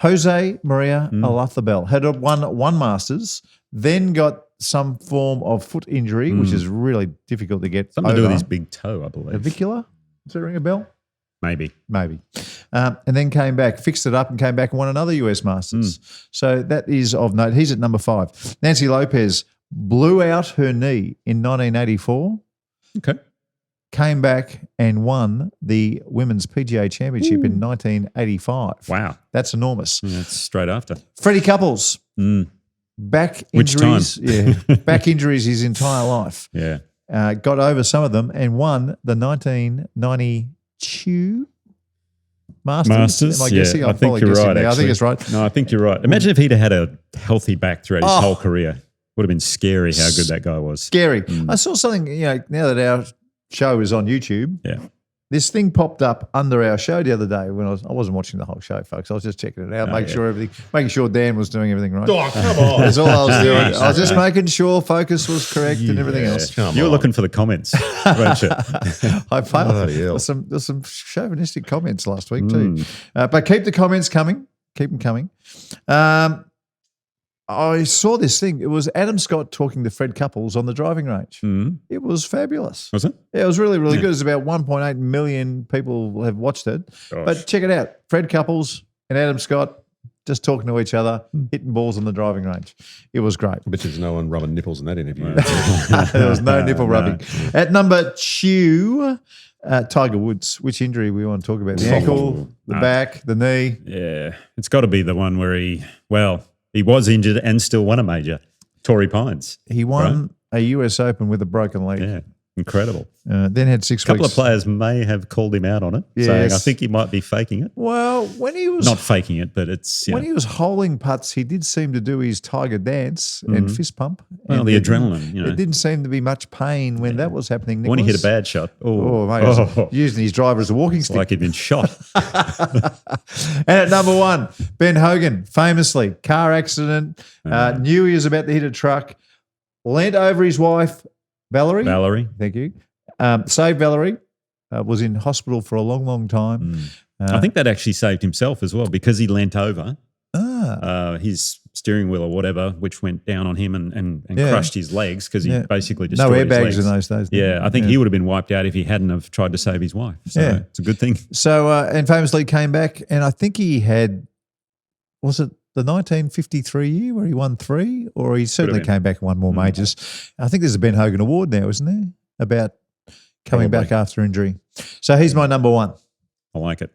[SPEAKER 2] Jose Maria Olazabal had won one Masters, then got some form of foot injury, which is really difficult to get
[SPEAKER 3] Something
[SPEAKER 2] over.
[SPEAKER 3] to do with his big toe, I believe.
[SPEAKER 2] Navicular? Does that ring a bell?
[SPEAKER 3] Maybe.
[SPEAKER 2] And then came back, fixed it up and came back and won another US Masters. So that is of note. He's at number 5. Nancy Lopez blew out her knee in 1984.
[SPEAKER 3] Okay.
[SPEAKER 2] Came back and won the Women's PGA Championship in 1985.
[SPEAKER 3] Wow.
[SPEAKER 2] That's enormous.
[SPEAKER 3] Yeah, that's straight after.
[SPEAKER 2] Freddie Couples, back
[SPEAKER 3] Which time?
[SPEAKER 2] injuries. Back injuries his entire life.
[SPEAKER 3] Yeah.
[SPEAKER 2] Got over some of them and won the 1992 Masters. Am I guessing?
[SPEAKER 3] I think you're right,
[SPEAKER 2] I think
[SPEAKER 3] actually.
[SPEAKER 2] it's right.
[SPEAKER 3] No, I think you're right. Imagine if he'd had a healthy back throughout his whole career. Would have been scary how good that guy was.
[SPEAKER 2] Scary. I saw something, now that our show is on YouTube.
[SPEAKER 3] Yeah.
[SPEAKER 2] This thing popped up under our show the other day when I wasn't watching the whole show, folks. I was just checking it out, making sure Dan was doing everything right.
[SPEAKER 4] Oh, come on.
[SPEAKER 2] That's all I was doing. I was just making sure focus was correct and everything else.
[SPEAKER 3] You were looking for the comments, weren't you?
[SPEAKER 2] I failed. There's some chauvinistic comments last week too. But keep the comments coming. Keep them coming. I saw this thing. It was Adam Scott talking to Fred Couples on the driving range. It was fabulous.
[SPEAKER 3] Was it?
[SPEAKER 2] Yeah, it was really, really good. It's about 1.8 million people have watched it.
[SPEAKER 3] Gosh.
[SPEAKER 2] But check it out. Fred Couples and Adam Scott just talking to each other, hitting balls on the driving range. It was great.
[SPEAKER 4] I bet there's no one rubbing nipples in that interview.
[SPEAKER 2] There was no nipple rubbing. At number 2, Tiger Woods. Which injury we want to talk about? The ankle, the back, the knee.
[SPEAKER 3] Yeah. It's got to be the one where he was injured and still won a major. Torrey Pines.
[SPEAKER 2] He won a US Open with a broken leg.
[SPEAKER 3] Yeah. Incredible.
[SPEAKER 2] Then had 6 weeks.
[SPEAKER 3] A couple of players may have called him out on it, saying, I think he might be faking it.
[SPEAKER 2] Well, when he was
[SPEAKER 3] not faking it, but it's
[SPEAKER 2] when he was holing putts, he did seem to do his tiger dance and fist pump.
[SPEAKER 3] Well,
[SPEAKER 2] and
[SPEAKER 3] the adrenaline,
[SPEAKER 2] It didn't seem to be much pain when that was happening. Nicholas.
[SPEAKER 3] When he hit a bad shot,
[SPEAKER 2] mate, using his driver as a walking stick,
[SPEAKER 3] like he'd been shot.
[SPEAKER 2] And at number 1, Ben Hogan, famously car accident, knew he was about to hit a truck, leant over his wife. Valerie. Thank you. Saved Valerie. Was in hospital for a long, long time.
[SPEAKER 3] I think that actually saved himself as well because he leant over his steering wheel or whatever, which went down on him and crushed his legs because he basically destroyed his legs.
[SPEAKER 2] No airbags in those days.
[SPEAKER 3] Yeah, I think he would have been wiped out if he hadn't have tried to save his wife. So it's a good thing.
[SPEAKER 2] So, and famously came back and I think he had, was it the 1953 year where he won 3, or he certainly came back and won more majors. I think there's a Ben Hogan Award now, isn't there, about coming back after injury. So he's my number 1.
[SPEAKER 3] I like it.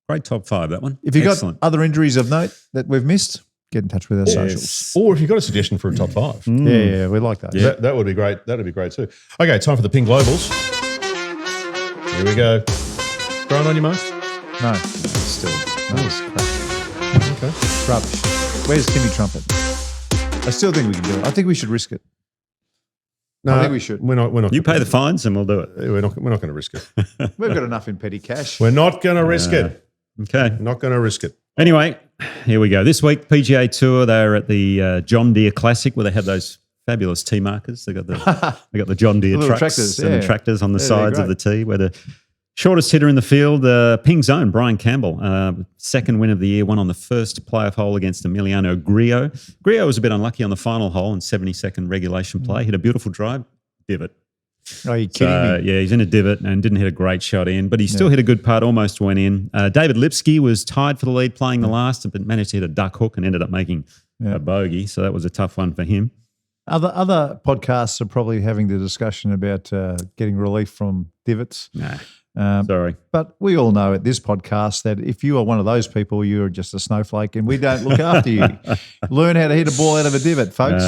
[SPEAKER 3] Great top 5, that one.
[SPEAKER 2] If you've got other injuries of note that we've missed, get in touch with our socials.
[SPEAKER 4] Or if you've got a suggestion for a top 5.
[SPEAKER 2] Yeah, we like that.
[SPEAKER 4] Yeah. That would be great. That would be great too. Okay, time for the Pink Globals. Here we go. Thrown on your most?
[SPEAKER 2] No, still. No, it's crap. Okay. It's rubbish. Where's Timmy Trumpet? I still think we can do it. I think we should risk it.
[SPEAKER 4] No,
[SPEAKER 2] I think we should.
[SPEAKER 4] We're not.
[SPEAKER 3] You pay the fines and we'll do it.
[SPEAKER 4] We're not going to risk it.
[SPEAKER 2] We've got enough in petty cash.
[SPEAKER 4] We're not going to risk it.
[SPEAKER 3] Okay.
[SPEAKER 4] Not going to risk it.
[SPEAKER 3] Anyway, here we go. This week, PGA Tour, they're at the John Deere Classic where they have those fabulous tee markers. They got the John Deere trucks and the tractors on the sides of the tee where the shortest hitter in the field, Ping Zone, Brian Campbell, second win of the year, won on the first playoff hole against Emiliano Grillo. Grillo was a bit unlucky on the final hole in 70-second regulation play. Hit a beautiful drive, divot.
[SPEAKER 2] Oh, you kidding me?
[SPEAKER 3] Yeah, he's in a divot and didn't hit a great shot in, but he still hit a good putt, almost went in. David Lipsky was tied for the lead playing the last, but managed to hit a duck hook and ended up making a bogey, so that was a tough one for him.
[SPEAKER 2] Other podcasts are probably having the discussion about getting relief from divots.
[SPEAKER 3] Sorry.
[SPEAKER 2] But we all know at this podcast that if you are one of those people, you're just a snowflake and we don't look after you. Learn how to hit a ball out of a divot, folks.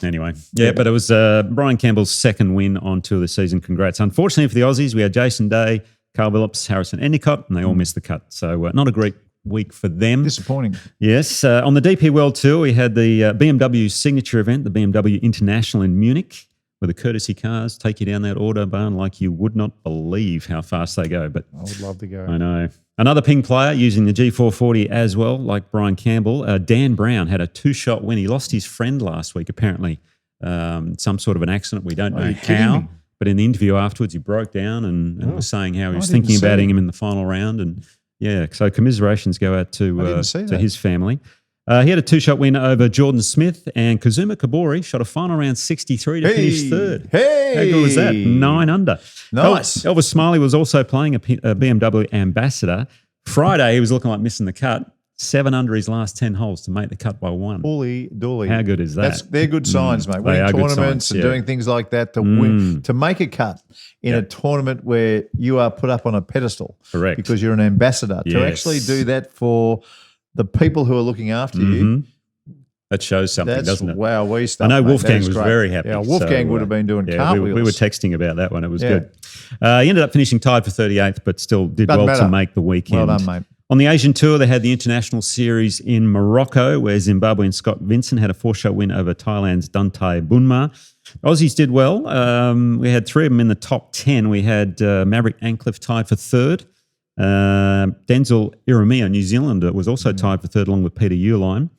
[SPEAKER 3] Anyway, but it was Brian Campbell's second win on tour this season. Congrats. Unfortunately for the Aussies, we had Jason Day, Carl Billups, Harrison Endicott, and they all missed the cut. So not a great week for them.
[SPEAKER 2] Disappointing.
[SPEAKER 3] Yes. On the DP World Tour, we had the BMW signature event, the BMW International in Munich, where the courtesy cars take you down that Autobahn like you would not believe how fast they go. But
[SPEAKER 2] I would love to go.
[SPEAKER 3] I know. Another Ping player using the G440 as well, like Brian Campbell. Dan Brown had a 2-shot win. He lost his friend last week, apparently. Some sort of an accident. We don't know how. But in the interview afterwards, he broke down and was saying how he was thinking about him in the final round. And Yeah, so commiserations go out to
[SPEAKER 2] that.
[SPEAKER 3] his family. He had a 2-shot win over Jordan Smith, and Kazuma Kabori shot a final round 63 to finish third.
[SPEAKER 2] Hey!
[SPEAKER 3] How good was that? 9 under.
[SPEAKER 2] Nice.
[SPEAKER 3] Elvis Smiley was also playing a BMW Ambassador. Friday, he was looking like missing the cut. 7 under his last 10 holes to make the cut by 1.
[SPEAKER 2] Holy dooly.
[SPEAKER 3] How good is that?
[SPEAKER 2] They're good signs, mate. Winning tournaments and doing things like that to win, to make a cut in a tournament where you are put up on a pedestal.
[SPEAKER 3] Correct.
[SPEAKER 2] Because you're an ambassador. To actually do that for the people who are looking after you.
[SPEAKER 3] That shows something, doesn't it?
[SPEAKER 2] Wow,
[SPEAKER 3] I know Wolfgang was very happy.
[SPEAKER 2] Yeah, Wolfgang would have been doing cartwheels.
[SPEAKER 3] We were texting about that one. It was good. He ended up finishing tied for 38th, but still did
[SPEAKER 2] Doesn't
[SPEAKER 3] well
[SPEAKER 2] matter.
[SPEAKER 3] to make the weekend.
[SPEAKER 2] Well done, mate.
[SPEAKER 3] On the Asian Tour, they had the International Series in Morocco, where Zimbabwean Scott Vincent had a 4-shot win over Thailand's Dante Bunma. Aussies did well. We had 3 of them in the top 10. We had Maverick Ancliffe tied for 3rd. Denzel Iramia, New Zealander, was also tied for 3rd along with Peter Uihlein.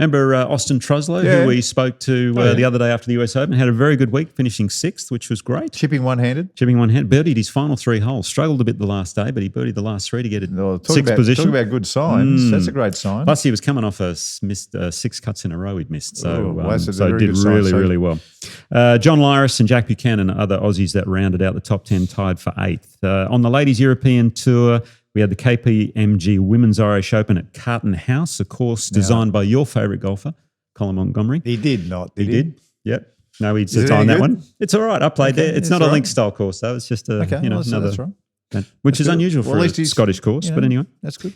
[SPEAKER 3] Remember Austin Truslow, who we spoke to the other day after the US Open, had a very good week, finishing 6th, which was great.
[SPEAKER 2] Chipping one-handed.
[SPEAKER 3] Birdied his final 3 holes. Struggled a bit the last day, but he birdied the last 3 to get it 6th position.
[SPEAKER 2] Talk about good signs. That's a great sign.
[SPEAKER 3] Plus, he was coming off missed 6 cuts in a row he'd missed. So,
[SPEAKER 2] so
[SPEAKER 3] did really well. John Lyris and Jack Buchanan are other Aussies that rounded out the top 10, tied for 8th. On the Ladies European Tour, we had the KPMG Women's Irish Open at Carton House, a course designed by your favourite golfer, Colin Montgomery.
[SPEAKER 2] He did not,
[SPEAKER 3] He did. Yep. No, he'd
[SPEAKER 2] Is it
[SPEAKER 3] sit on
[SPEAKER 2] any
[SPEAKER 3] that
[SPEAKER 2] good?
[SPEAKER 3] one. It's all right. I played there. It's not a
[SPEAKER 2] all right.
[SPEAKER 3] link style course, though. It's just another,
[SPEAKER 2] that's right.
[SPEAKER 3] which is
[SPEAKER 2] good.
[SPEAKER 3] unusual
[SPEAKER 2] Well,
[SPEAKER 3] for
[SPEAKER 2] at
[SPEAKER 3] a
[SPEAKER 2] least he's,
[SPEAKER 3] Scottish course. But anyway,
[SPEAKER 2] that's good.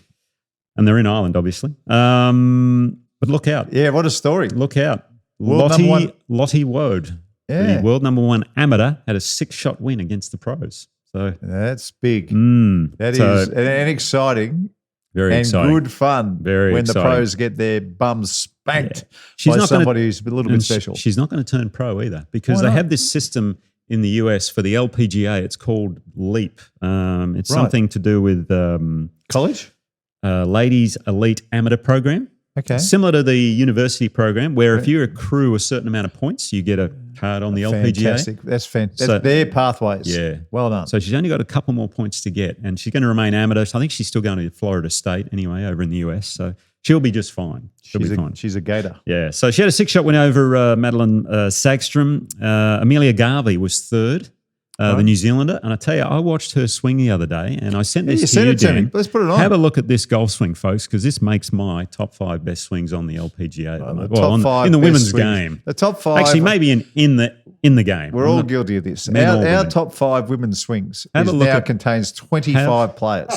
[SPEAKER 3] and they're in Ireland, obviously. But look out.
[SPEAKER 2] Yeah, what a story.
[SPEAKER 3] Look out.
[SPEAKER 2] World number one.
[SPEAKER 3] Lottie Wode, the world number 1 amateur, had a 6-shot win against the pros. So
[SPEAKER 2] that's big. That
[SPEAKER 3] so-
[SPEAKER 2] is and exciting.
[SPEAKER 3] Very
[SPEAKER 2] and
[SPEAKER 3] exciting.
[SPEAKER 2] good fun
[SPEAKER 3] Very
[SPEAKER 2] when
[SPEAKER 3] exciting.
[SPEAKER 2] the pros get their bums spanked
[SPEAKER 3] She's
[SPEAKER 2] by
[SPEAKER 3] not gonna-
[SPEAKER 2] somebody who's a little bit
[SPEAKER 3] And
[SPEAKER 2] special.
[SPEAKER 3] She's not going to turn pro either because
[SPEAKER 2] Why
[SPEAKER 3] they
[SPEAKER 2] not?
[SPEAKER 3] have this system in the US for the LPGA. It's called LEAP. It's
[SPEAKER 2] Right.
[SPEAKER 3] something to do with
[SPEAKER 2] College?
[SPEAKER 3] Ladies Elite Amateur Program.
[SPEAKER 2] Okay.
[SPEAKER 3] Similar to the university program where if you accrue a certain amount of points, you get a card on the LPGA.
[SPEAKER 2] Fantastic. That's fantastic.
[SPEAKER 3] So-
[SPEAKER 2] That's their pathways.
[SPEAKER 3] Yeah.
[SPEAKER 2] Well done.
[SPEAKER 3] So she's only got a couple more points to get, and she's going to remain amateur. So I think she's still going to Florida State anyway over in the US. So she'll be just fine. She'll be fine.
[SPEAKER 2] She's a gator.
[SPEAKER 3] Yeah. So she had a 6-shot win over Madeline Sagstrom. Amelia Garvey was 3rd, the New Zealander. And I tell you, I watched her swing the other day, and I sent this
[SPEAKER 2] you
[SPEAKER 3] to
[SPEAKER 2] sent
[SPEAKER 3] you,
[SPEAKER 2] it to
[SPEAKER 3] Dan.
[SPEAKER 2] me. Let's put it on.
[SPEAKER 3] Have a look at this golf swing, folks, because this makes my top 5 best swings on the LPGA. at the moment.
[SPEAKER 2] top
[SPEAKER 3] Well,
[SPEAKER 2] 5
[SPEAKER 3] in the
[SPEAKER 2] best
[SPEAKER 3] women's
[SPEAKER 2] swings.
[SPEAKER 3] game.
[SPEAKER 2] The top 5.
[SPEAKER 3] Actually, maybe in the game.
[SPEAKER 2] We're all guilty of this.
[SPEAKER 3] Men or
[SPEAKER 2] Our
[SPEAKER 3] women.
[SPEAKER 2] top 5 women's swings
[SPEAKER 3] Have a look
[SPEAKER 2] now
[SPEAKER 3] at-
[SPEAKER 2] contains 25 players.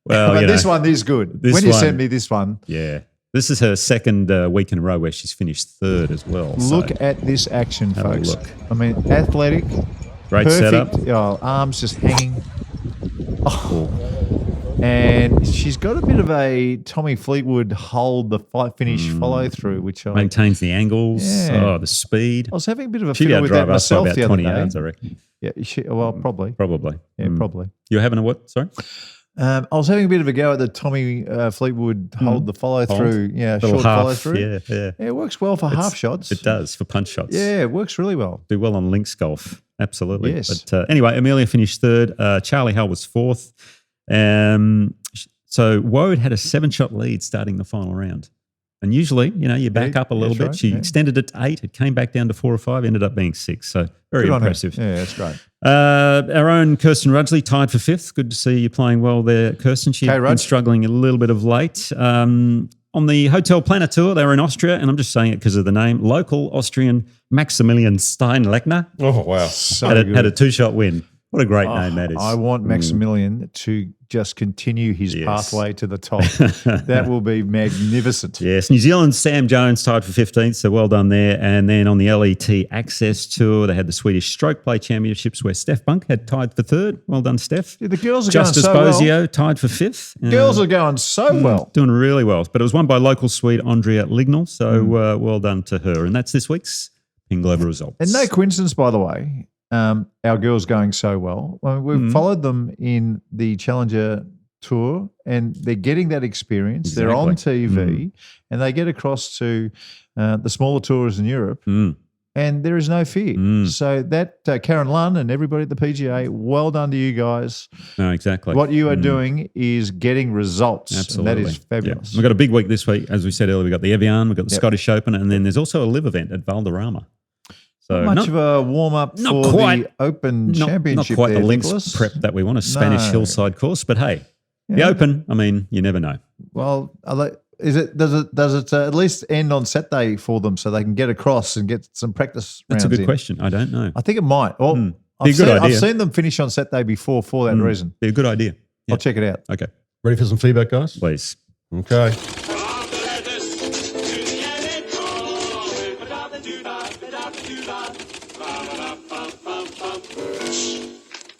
[SPEAKER 3] Well,
[SPEAKER 2] but
[SPEAKER 3] you
[SPEAKER 2] this
[SPEAKER 3] know,
[SPEAKER 2] one is good.
[SPEAKER 3] this
[SPEAKER 2] When you
[SPEAKER 3] one-
[SPEAKER 2] sent me this one,
[SPEAKER 3] yeah. This is her second week in a row where she's finished 3rd as well.
[SPEAKER 2] look
[SPEAKER 3] so
[SPEAKER 2] at this action,
[SPEAKER 3] have a
[SPEAKER 2] folks.
[SPEAKER 3] look.
[SPEAKER 2] I mean, athletic,
[SPEAKER 3] great
[SPEAKER 2] perfect.
[SPEAKER 3] setup.
[SPEAKER 2] Arms just hanging. Oh. And she's got a bit of a Tommy Fleetwood hold the finish follow through, which I
[SPEAKER 3] Maintains the angles,
[SPEAKER 2] Yeah.
[SPEAKER 3] the speed.
[SPEAKER 2] was having a bit of a
[SPEAKER 3] She'd
[SPEAKER 2] fiddle with that
[SPEAKER 3] outdrive us by
[SPEAKER 2] myself
[SPEAKER 3] about
[SPEAKER 2] the other
[SPEAKER 3] 20
[SPEAKER 2] day.
[SPEAKER 3] yards, I reckon.
[SPEAKER 2] Yeah, probably.
[SPEAKER 3] Probably.
[SPEAKER 2] Yeah, probably.
[SPEAKER 3] You're having a what? Sorry?
[SPEAKER 2] I was having a bit of a go at the Tommy Fleetwood hold the follow through. Yeah,
[SPEAKER 3] Little
[SPEAKER 2] short
[SPEAKER 3] half,
[SPEAKER 2] follow through.
[SPEAKER 3] yeah.
[SPEAKER 2] Yeah, it works well for half shots.
[SPEAKER 3] It does for punch shots.
[SPEAKER 2] Yeah, it works really well.
[SPEAKER 3] Do well on links golf. Absolutely.
[SPEAKER 2] Yes.
[SPEAKER 3] But anyway, Amelia finished 3rd. Charlie Hull was 4th. So Wode had a 7-shot lead starting the final round. And usually, you back up a little
[SPEAKER 2] that's
[SPEAKER 3] bit.
[SPEAKER 2] right,
[SPEAKER 3] She
[SPEAKER 2] yeah.
[SPEAKER 3] extended it to 8. It came back down to 4 or 5, ended up being 6. So very
[SPEAKER 2] Good on her.
[SPEAKER 3] impressive.
[SPEAKER 2] Yeah, that's great.
[SPEAKER 3] Our own Kirsten Rudgley tied for 5th. Good to see you playing well there, Kirsten. She's been
[SPEAKER 2] Rudge.
[SPEAKER 3] struggling a little bit of late. On the Hotel Planet Tour, they were in Austria, and I'm just saying it because of the name. Local Austrian Maximilian Steinlechner
[SPEAKER 4] Oh, wow.
[SPEAKER 2] So
[SPEAKER 3] had
[SPEAKER 2] good.
[SPEAKER 3] a 2-shot win. What a great name that is.
[SPEAKER 2] I want Maximilian to just continue his
[SPEAKER 3] Yes.
[SPEAKER 2] pathway to the top. That will be magnificent.
[SPEAKER 3] Yes, New Zealand's Sam Jones tied for 15th, so well done there. And then on the LET Access Tour, they had the Swedish Stroke Play Championships where Steph Bunk had tied for 3rd. Well done, Steph.
[SPEAKER 2] Yeah, the girls are
[SPEAKER 3] Justice
[SPEAKER 2] going so
[SPEAKER 3] Bozio
[SPEAKER 2] well.
[SPEAKER 3] tied for 5th.
[SPEAKER 2] Girls are going so well.
[SPEAKER 3] Doing really well. But it was won by local Swede Andrea Lignell, so well done to her. And that's this week's Ping Global results.
[SPEAKER 2] And no coincidence, by the way, our girls going so well. I mean, we've followed them in the Challenger Tour and they're getting that experience. They're on TV and they get across to the smaller tours in Europe. and there is no fear. So that Karen Lunn and everybody at the PGA, well done to you guys.
[SPEAKER 3] No, exactly.
[SPEAKER 2] What you are doing is getting results.
[SPEAKER 3] Absolutely.
[SPEAKER 2] And that is fabulous.
[SPEAKER 3] Yeah. We've got a big week this week. As we said earlier, we've got the Evian, we've got the Scottish Open, and then there's also a live event at Valderrama. So
[SPEAKER 2] not much of a warm-up for the Open Championship.
[SPEAKER 3] Not quite
[SPEAKER 2] there,
[SPEAKER 3] the links
[SPEAKER 2] Nicholas.
[SPEAKER 3] prep that we want, a Spanish hillside course. But hey, the Open, I mean, you never know.
[SPEAKER 2] Well, does it at least end on Saturday for them so they can get across and get some practice rounds
[SPEAKER 3] That's a good
[SPEAKER 2] in?
[SPEAKER 3] question. I don't know.
[SPEAKER 2] I think it might. Well,
[SPEAKER 3] Be a good idea.
[SPEAKER 2] I've seen them finish on Saturday before for that reason.
[SPEAKER 3] Be a good idea.
[SPEAKER 2] I'll check it out.
[SPEAKER 3] Okay.
[SPEAKER 4] Ready for some feedback, guys?
[SPEAKER 3] Please.
[SPEAKER 4] Okay.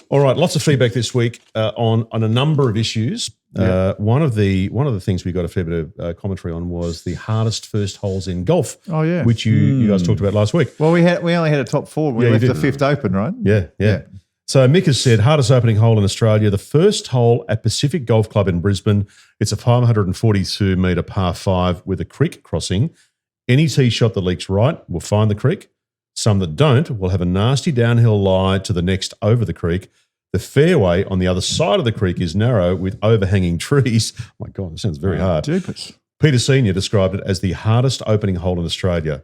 [SPEAKER 4] All right, lots of feedback this week on a number of issues. One of the things we got a fair bit of commentary on was the hardest first holes in golf.
[SPEAKER 2] Oh, yeah.
[SPEAKER 4] Which you guys talked about last week.
[SPEAKER 2] Well, we only had a top four. We left the fifth open, right?
[SPEAKER 4] Yeah. So Mick has said, hardest opening hole in Australia, the first hole at Pacific Golf Club in Brisbane. It's a 542-metre par 5 with a creek crossing. Any tee shot that leaks right will find the creek. Some that don't will have a nasty downhill lie to the next over the creek. The fairway on the other side of the creek is narrow with overhanging trees. Oh my God, that sounds very hard.
[SPEAKER 2] Jeepers.
[SPEAKER 4] Peter Senior described it as the hardest opening hole in Australia.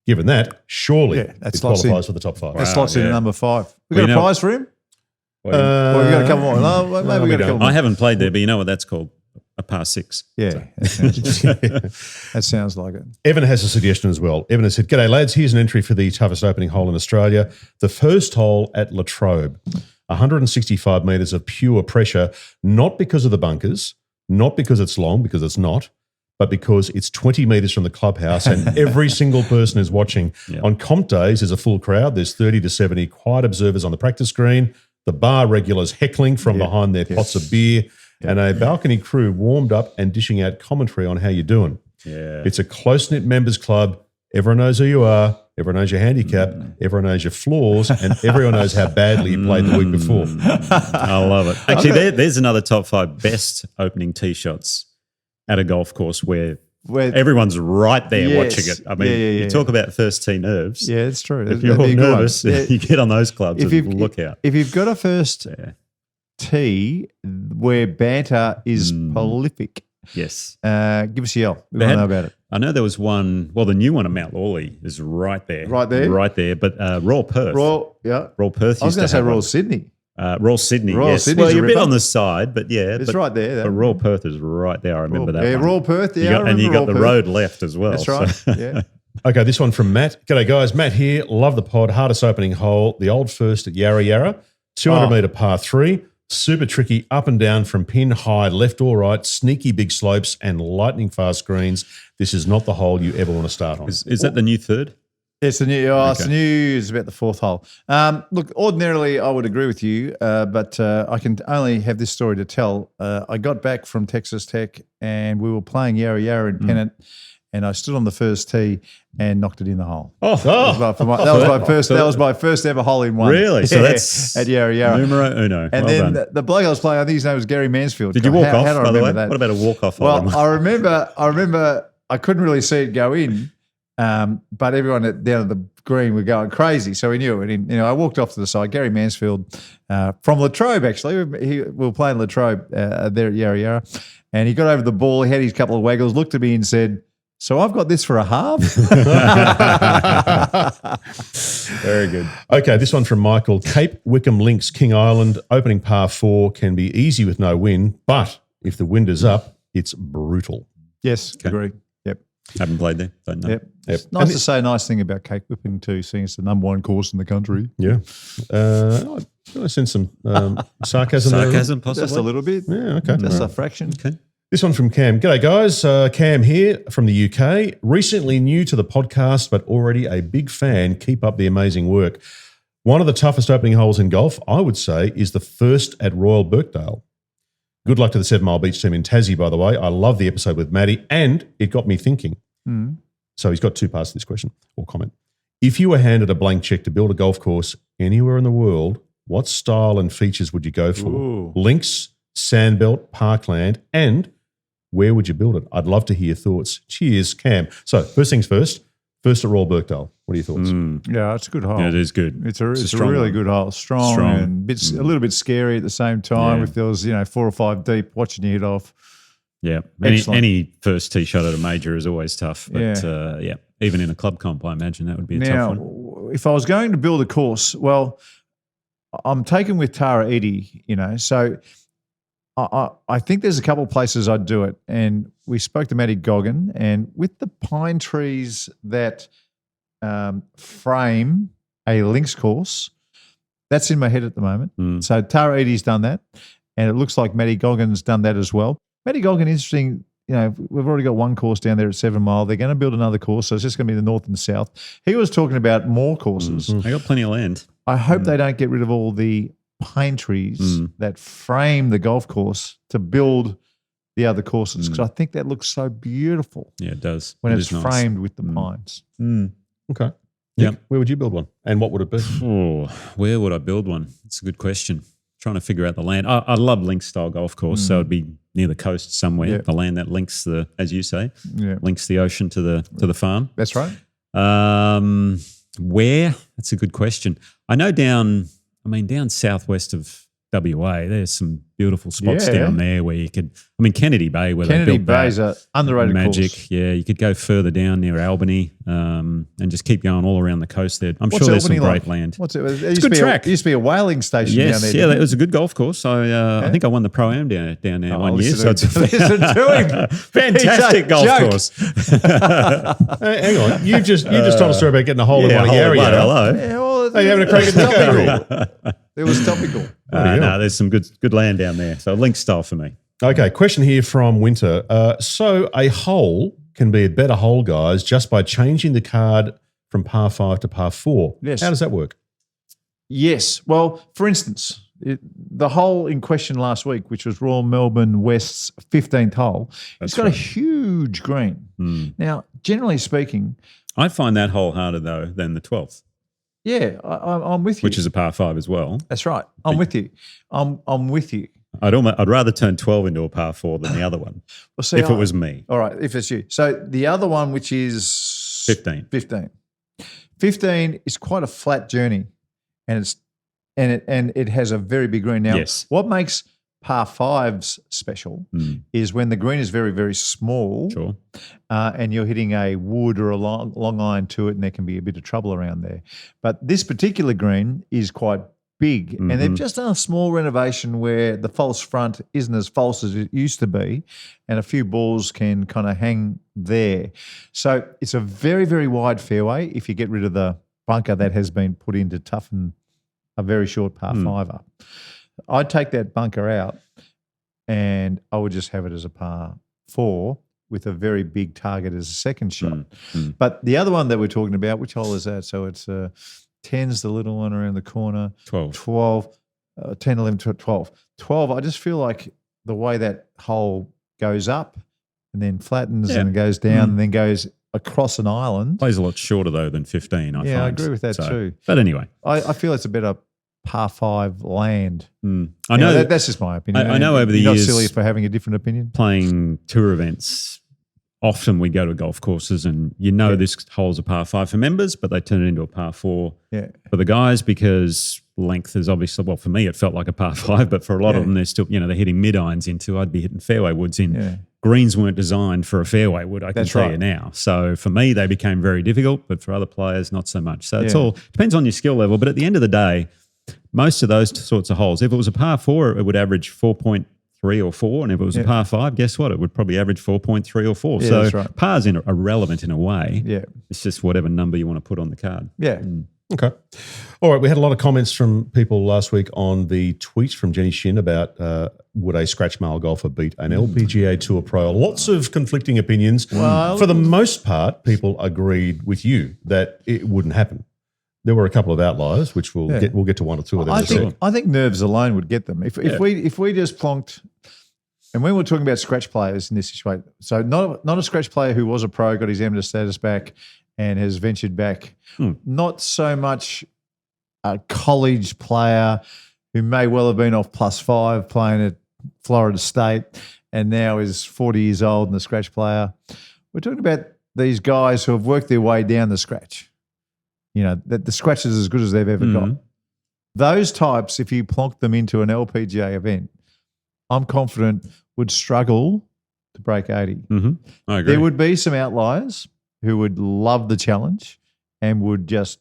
[SPEAKER 4] Given that, surely it qualifies for the top 5.
[SPEAKER 2] That slots in at number 5. We got a prize for him? We got a couple more. No, maybe we got a couple more.
[SPEAKER 3] I haven't played there, but you know what that's called? A par 6.
[SPEAKER 2] Yeah, that sounds like it.
[SPEAKER 4] Evan has a suggestion as well. Evan has said, "G'day lads, here's an entry for the toughest opening hole in Australia. The first hole at Latrobe, 165 metres of pure pressure, not because of the bunkers, not because it's long, because it's not, but because it's 20 metres from the clubhouse and every single person is watching. On comp days, there's a full crowd. There's 30 to 70 quiet observers on the practice green, the bar regulars heckling from behind their pots of beer, and a balcony crew warmed up and dishing out commentary on how you're doing.
[SPEAKER 3] Yeah.
[SPEAKER 4] It's a close-knit members club. Everyone knows who you are. Everyone knows your handicap. Everyone knows your flaws. And everyone knows how badly you played the week before."
[SPEAKER 3] I love it. Actually, there's another top 5 best opening tee shots at a golf course where everyone's right there watching it. I mean, you talk about first tee nerves.
[SPEAKER 2] Yeah, it's true.
[SPEAKER 3] If you're nervous, you get on those clubs and look out.
[SPEAKER 2] If you've got a first tee where banter is prolific,
[SPEAKER 3] yes,
[SPEAKER 2] give us a yell. We want to know about it.
[SPEAKER 3] I know there was one. Well, the new one at Mount Lawley is right there.
[SPEAKER 2] Right there?
[SPEAKER 3] But Royal Perth.
[SPEAKER 2] Royal Perth. I was going to say Royal Sydney.
[SPEAKER 3] Royal Sydney, yes.
[SPEAKER 2] Sydney's
[SPEAKER 3] well, you're a bit on the side, but
[SPEAKER 2] it's right there.
[SPEAKER 3] But Royal Perth is right there. I remember that.
[SPEAKER 2] Yeah,
[SPEAKER 3] one.
[SPEAKER 2] Royal Perth. Yeah,
[SPEAKER 3] and you got the road left as well.
[SPEAKER 2] That's right. Yeah.
[SPEAKER 4] Okay, this one from Matt. "G'day guys, Matt here. Love the pod. Hardest opening hole, the Old First at Yarra Yarra, 200-metre par 3. Super tricky, up and down from pin high, left or right, sneaky big slopes and lightning fast greens. This is not the hole you ever want to start on."
[SPEAKER 3] Is that the new third?
[SPEAKER 2] It's the new. It's new. It's about the 4th hole. Look, ordinarily I would agree with you, but I can only have this story to tell. I got back from Texas Tech and we were playing Yarra Yarra in Pennant, and I stood on the first tee and knocked it in the hole. That was my first ever hole in one.
[SPEAKER 3] Really? So that's
[SPEAKER 2] at Yarra Yarra.
[SPEAKER 3] Numero uno.
[SPEAKER 2] And then the bloke I was playing, I think his name was Gary Mansfield.
[SPEAKER 3] Did you walk off,
[SPEAKER 2] how do I
[SPEAKER 3] by the way?
[SPEAKER 2] that?
[SPEAKER 3] What about a walk-off?
[SPEAKER 2] Well, I remember I couldn't really see it go in, but everyone down at the green were going crazy, so we knew it. And, I walked off to the side. Gary Mansfield from Latrobe, actually. We were playing Latrobe there at Yarra Yarra, and he got over the ball. He had his couple of waggles, looked at me and said, "So I've got this for a half?"
[SPEAKER 4] Very good. Okay, this one from Michael. "Cape Wickham Links, King Island, opening par 4 can be easy with no wind, but if the wind is up, it's brutal."
[SPEAKER 2] Yes, agree. Yep.
[SPEAKER 3] Haven't played there. Don't know.
[SPEAKER 2] Yep. It's nice to say a nice thing about Cape Wickham too, seeing it's the number 1 course in the country.
[SPEAKER 4] Yeah. I sense some sarcasm there.
[SPEAKER 3] Sarcasm, possibly?
[SPEAKER 2] Just a little bit.
[SPEAKER 4] Yeah, okay.
[SPEAKER 2] Just a fraction.
[SPEAKER 3] Okay.
[SPEAKER 4] This one from Cam. "G'day guys, Cam here from the UK. Recently new to the podcast, but already a big fan. Keep up the amazing work. One of the toughest opening holes in golf, I would say, is the first at Royal Birkdale. Good luck to the 7 Mile Beach team in Tassie, by the way. I love the episode with Maddie, and it got me thinking." So he's got 2 parts to this question or comment. "If you were handed a blank check to build a golf course anywhere in the world, what style and features would you go for?
[SPEAKER 2] Ooh.
[SPEAKER 4] Links, sandbelt, parkland, and where would you build it? I'd love to hear your thoughts. Cheers, Cam." So first things first, First at Royal Birkdale. What are your thoughts?
[SPEAKER 2] Yeah, it's a good hole.
[SPEAKER 3] Yeah, it is good.
[SPEAKER 2] It's a
[SPEAKER 3] strong
[SPEAKER 2] really
[SPEAKER 3] one.
[SPEAKER 2] good hole. Strong and a little bit scary at the same time.
[SPEAKER 3] Yeah.
[SPEAKER 2] If there was 4 or 5 deep watching you hit off.
[SPEAKER 3] Yeah,
[SPEAKER 2] Excellent.
[SPEAKER 3] any first tee shot at a major is always tough. But even in a club comp, I imagine that would be a tough one.
[SPEAKER 2] If I was going to build a course, well, I'm taken with Tara Eddy, so I think there's a couple of places I'd do it. And we spoke to Matty Goggin, and with the pine trees that frame a links course, that's in my head at the moment. So Tara Eddy's done that, and it looks like Matty Goggin's done that as well. Matty Goggin, interesting, we've already got one course down there at 7 Mile. They're going to build another course, so it's just going to be the north and the south. He was talking about more courses.
[SPEAKER 3] They got plenty of land.
[SPEAKER 2] I hope they don't get rid of all the pine trees that frame the golf course to build the other courses, because I think that looks so beautiful.
[SPEAKER 3] Yeah, it does.
[SPEAKER 2] When
[SPEAKER 3] It
[SPEAKER 2] it's
[SPEAKER 3] is nice.
[SPEAKER 2] framed with the pines.
[SPEAKER 4] Okay.
[SPEAKER 3] Yeah.
[SPEAKER 4] Nick, where would you build one? And what would it be?
[SPEAKER 3] Oh, where would I build one? It's a good question. Trying to figure out the land. I love links style golf course, so it'd be near the coast somewhere.
[SPEAKER 2] Yeah.
[SPEAKER 3] The land that links as you say,
[SPEAKER 2] Yeah.
[SPEAKER 3] links the ocean to the farm.
[SPEAKER 2] That's right.
[SPEAKER 3] Where? That's a good question. I know down southwest of WA, there's some beautiful spots
[SPEAKER 2] Yeah.
[SPEAKER 3] down there where you could. Kennedy Bay, where
[SPEAKER 2] Kennedy
[SPEAKER 3] they built
[SPEAKER 2] Bay's
[SPEAKER 3] that.
[SPEAKER 2] an underrated
[SPEAKER 3] Magic,
[SPEAKER 2] course.
[SPEAKER 3] yeah. You could go further down near Albany and just keep going all around the coast there. I'm
[SPEAKER 2] What's
[SPEAKER 3] sure there's some
[SPEAKER 2] Albany
[SPEAKER 3] great
[SPEAKER 2] like?
[SPEAKER 3] land.
[SPEAKER 2] What's it? There
[SPEAKER 3] It's
[SPEAKER 2] used
[SPEAKER 3] a good
[SPEAKER 2] to be
[SPEAKER 3] track.
[SPEAKER 2] It used to be a whaling station down
[SPEAKER 3] Yes,
[SPEAKER 2] there.
[SPEAKER 3] yeah,
[SPEAKER 2] didn't
[SPEAKER 3] it was a good golf course. I think I won the Pro-Am down there one year. So
[SPEAKER 2] listen
[SPEAKER 3] it's
[SPEAKER 2] to him.
[SPEAKER 3] fantastic
[SPEAKER 2] He's a
[SPEAKER 3] golf
[SPEAKER 2] joke.
[SPEAKER 3] course.
[SPEAKER 4] Hang on. You just told a story about getting a hole in one area.
[SPEAKER 3] Hello.
[SPEAKER 2] Yeah, well,
[SPEAKER 4] Are you having a crack at Nico?
[SPEAKER 2] it was topical.
[SPEAKER 3] No, there's some good land down there. So link style for me.
[SPEAKER 4] Okay, question here from Winter. So a hole can be a better hole, guys, just by changing the card from par 5 to par 4.
[SPEAKER 2] Yes.
[SPEAKER 4] How does that work?
[SPEAKER 2] Yes. Well, for instance, the hole in question last week, which was Royal Melbourne West's 15th hole, it's got a huge green. Now, generally speaking,
[SPEAKER 3] I find that hole harder though than the 12th,
[SPEAKER 2] yeah, I'm with you.
[SPEAKER 3] which is a par 5 as well.
[SPEAKER 2] That's right. I'm with you. I'm with you.
[SPEAKER 3] I'd rather turn 12 into a par 4 than the other one.
[SPEAKER 2] Well, see,
[SPEAKER 3] if it was me.
[SPEAKER 2] All right, if it's you. So the other one, which is
[SPEAKER 3] 15.
[SPEAKER 2] 15 is quite a flat journey, and it has a very big green. Now,
[SPEAKER 3] Yes.
[SPEAKER 2] what makes par 5s special is when the green is very, very small,
[SPEAKER 3] Sure.
[SPEAKER 2] and you're hitting a wood or a long iron to it, and there can be a bit of trouble around there. But this particular green is quite big, and they've just done a small renovation where the false front isn't as false as it used to be, and a few balls can kind of hang there. So it's a very, very wide fairway if you get rid of the bunker that has been put in to toughen a very short par 5 up. I'd take that bunker out, and I would just have it as a par 4 with a very big target as a second shot. But the other one that we're talking about, which hole is that? So it's 10's the little one around the corner.
[SPEAKER 3] 12.
[SPEAKER 2] 10, 11, 12. 12, I just feel like the way that hole goes up and then flattens and goes down and then goes across an island.
[SPEAKER 3] Plays a lot shorter though than 15, I find.
[SPEAKER 2] I agree with that too.
[SPEAKER 3] But anyway.
[SPEAKER 2] I feel it's a better par 5 land.
[SPEAKER 3] I know
[SPEAKER 2] that's just my opinion.
[SPEAKER 3] I know over the
[SPEAKER 2] You're
[SPEAKER 3] years,
[SPEAKER 2] not silly for having a different opinion.
[SPEAKER 3] playing tour events, often we go to golf courses and this hole's a par 5 for members, but they turn it into a par 4 for the guys because length is obviously, well, for me, it felt like a par 5, but for a lot of them, they're still, they're hitting mid-irons into, I'd be hitting fairway woods in.
[SPEAKER 2] Yeah.
[SPEAKER 3] Greens weren't designed for a fairway wood, I can tell you now. So for me, they became very difficult, but for other players, not so much. So it's all depends on your skill level. But at the end of the day, most of those sorts of holes, if it was a par 4, it would average 4.3 or 4. And if it was a par 5, guess what? It would probably average 4.3 or 4.
[SPEAKER 2] Yeah,
[SPEAKER 3] so
[SPEAKER 2] that's right.
[SPEAKER 3] pars are relevant in a way.
[SPEAKER 2] Yeah.
[SPEAKER 3] It's just whatever number you want to put on the card.
[SPEAKER 2] Yeah.
[SPEAKER 4] Okay. All right. We had a lot of comments from people last week on the tweet from Jenny Shin about would a scratch male golfer beat an LPGA Tour pro? Lots of conflicting opinions.
[SPEAKER 2] Well,
[SPEAKER 4] for the most part, people agreed with you that it wouldn't happen. There were a couple of outliers, which we'll get to one or two of them.
[SPEAKER 2] I think nerves alone would get them. If we just plonked, and when we're talking about scratch players in this situation, so not a scratch player who was a pro, got his amateur status back, and has ventured back. Not so much a college player who may well have been off +5 playing at Florida State and now is 40 years old and a scratch player. We're talking about these guys who have worked their way down the scratch. That the scratch is as good as they've ever got. Those types, if you plonk them into an LPGA event, I'm confident would struggle to break 80.
[SPEAKER 3] I agree.
[SPEAKER 2] There would be some outliers who would love the challenge and would just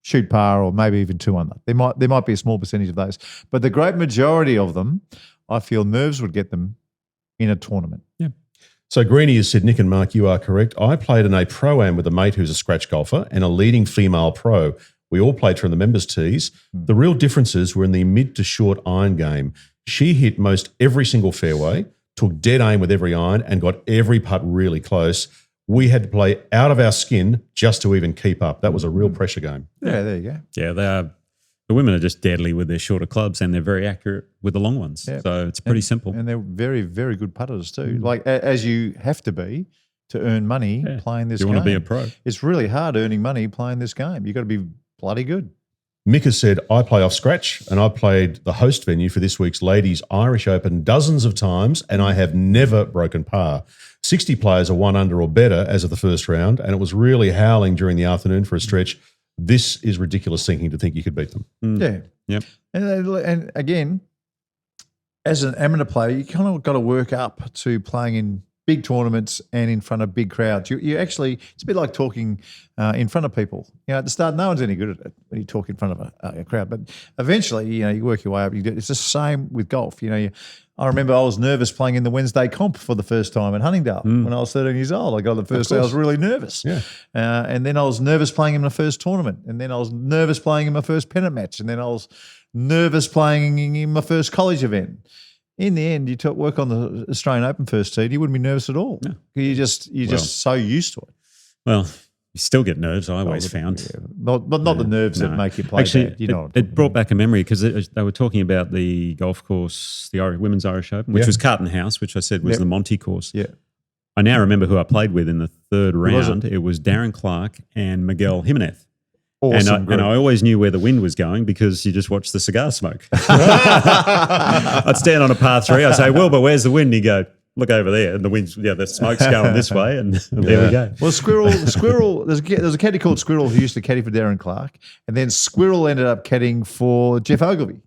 [SPEAKER 2] shoot par or maybe even 2 under. There might be a small percentage of those. But the great majority of them, I feel nerves would get them in a tournament.
[SPEAKER 3] Yeah.
[SPEAKER 4] So Greenie has said, Nick and Mark, you are correct. I played in a pro-am with a mate who's a scratch golfer and a leading female pro. We all played from the members' tees. The real differences were in the mid to short iron game. She hit most every single fairway, took dead aim with every iron and got every putt really close. We had to play out of our skin just to even keep up. That was a real pressure game.
[SPEAKER 2] Yeah, there you go.
[SPEAKER 3] Yeah, the women are just deadly with their shorter clubs and they're very accurate with the long ones.
[SPEAKER 2] Yeah.
[SPEAKER 3] So it's pretty simple.
[SPEAKER 2] And they're very, very good putters too. Like as you have to be to earn money playing this game.
[SPEAKER 3] You want to be a pro.
[SPEAKER 2] It's really hard earning money playing this game. You've got to be bloody good.
[SPEAKER 4] Mick has said, I play off scratch and I played the host venue for this week's Ladies Irish Open dozens of times and I have never broken par. 60 players are 1 under or better as of the first round and it was really howling during the afternoon for a stretch. This is ridiculous thinking to think you could beat them.
[SPEAKER 2] Yeah.
[SPEAKER 3] Yep.
[SPEAKER 2] And again, as an amateur player, you kind of got to work up to playing in big tournaments and in front of big crowds. You actually, it's a bit like talking in front of people. At the start, no one's any good at it when you talk in front of a crowd. But eventually, you work your way up. It's the same with golf. I remember I was nervous playing in the Wednesday comp for the first time in Huntingdale when I was 13 years old. I got the first day, I was really nervous.
[SPEAKER 4] Yeah.
[SPEAKER 2] And then I was nervous playing in my first tournament. And then I was nervous playing in my first pennant match. And then I was nervous playing in my first college event. In the end, you work on the Australian Open first tee, you wouldn't be nervous at all. No. You're just so used to it.
[SPEAKER 3] Well, you still get nerves, I always found.
[SPEAKER 2] Yeah. Not the nerves that make you play
[SPEAKER 3] Actually,
[SPEAKER 2] bad.
[SPEAKER 3] It brought back a memory because they were talking about the golf course, the Women's Irish Open, which was Carlton House, which I said was the Monty course.
[SPEAKER 2] Yeah.
[SPEAKER 3] I now remember who I played with in the third round. It was Darren Clark and Miguel Jimenez.
[SPEAKER 2] Awesome,
[SPEAKER 3] and I always knew where the wind was going because you just watched the cigar smoke. I'd stand on a par 3. I'd say, Wilbur, where's the wind? He'd go, look over there. And the wind's, the smoke's going this way. And there we go.
[SPEAKER 2] Well, Squirrel, there's a caddy called Squirrel who used to caddy for Darren Clark. And then Squirrel ended up caddying for Jeff Ogilvy.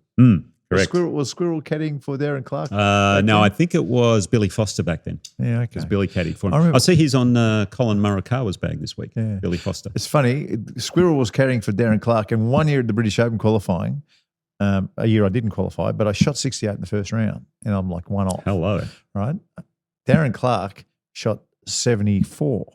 [SPEAKER 3] Correct.
[SPEAKER 2] Was Squirrel caddying for Darren Clark?
[SPEAKER 3] No, I think it was Billy Foster back then.
[SPEAKER 2] Yeah, okay.
[SPEAKER 3] Because Billy caddied for him. I see he's on Colin Murakawa's bag this week, Billy Foster.
[SPEAKER 2] It's funny. Squirrel was caddying for Darren Clark, and one year at the British Open qualifying, a year I didn't qualify, but I shot 68 in the first round, and I'm like 1 off.
[SPEAKER 3] Hello.
[SPEAKER 2] Right? Darren Clark shot 74.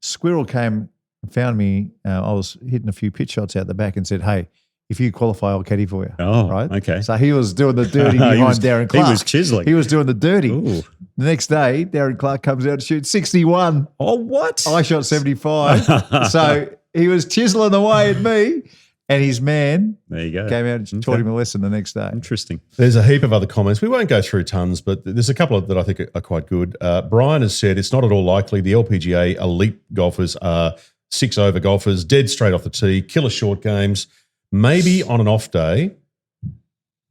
[SPEAKER 2] Squirrel came and found me. I was hitting a few pitch shots out the back and said, hey, if you qualify, I'll caddy for you.
[SPEAKER 3] Oh,
[SPEAKER 2] right.
[SPEAKER 3] Okay.
[SPEAKER 2] So he was doing the dirty behind Darren Clark.
[SPEAKER 3] He was chiseling.
[SPEAKER 2] He was doing the dirty.
[SPEAKER 3] Ooh.
[SPEAKER 2] The next day, Darren Clark comes out to shoot 61.
[SPEAKER 3] Oh, what?
[SPEAKER 2] I shot 75. So he was chiseling away at me, and his man
[SPEAKER 3] there you go.
[SPEAKER 2] Came out and taught him a lesson the next day.
[SPEAKER 3] Interesting.
[SPEAKER 4] There's a heap of other comments. We won't go through tons, but there's a couple that I think are quite good. Brian has said it's not at all likely the LPGA elite golfers are 6-over golfers, dead straight off the tee, killer short games. Maybe on an off day,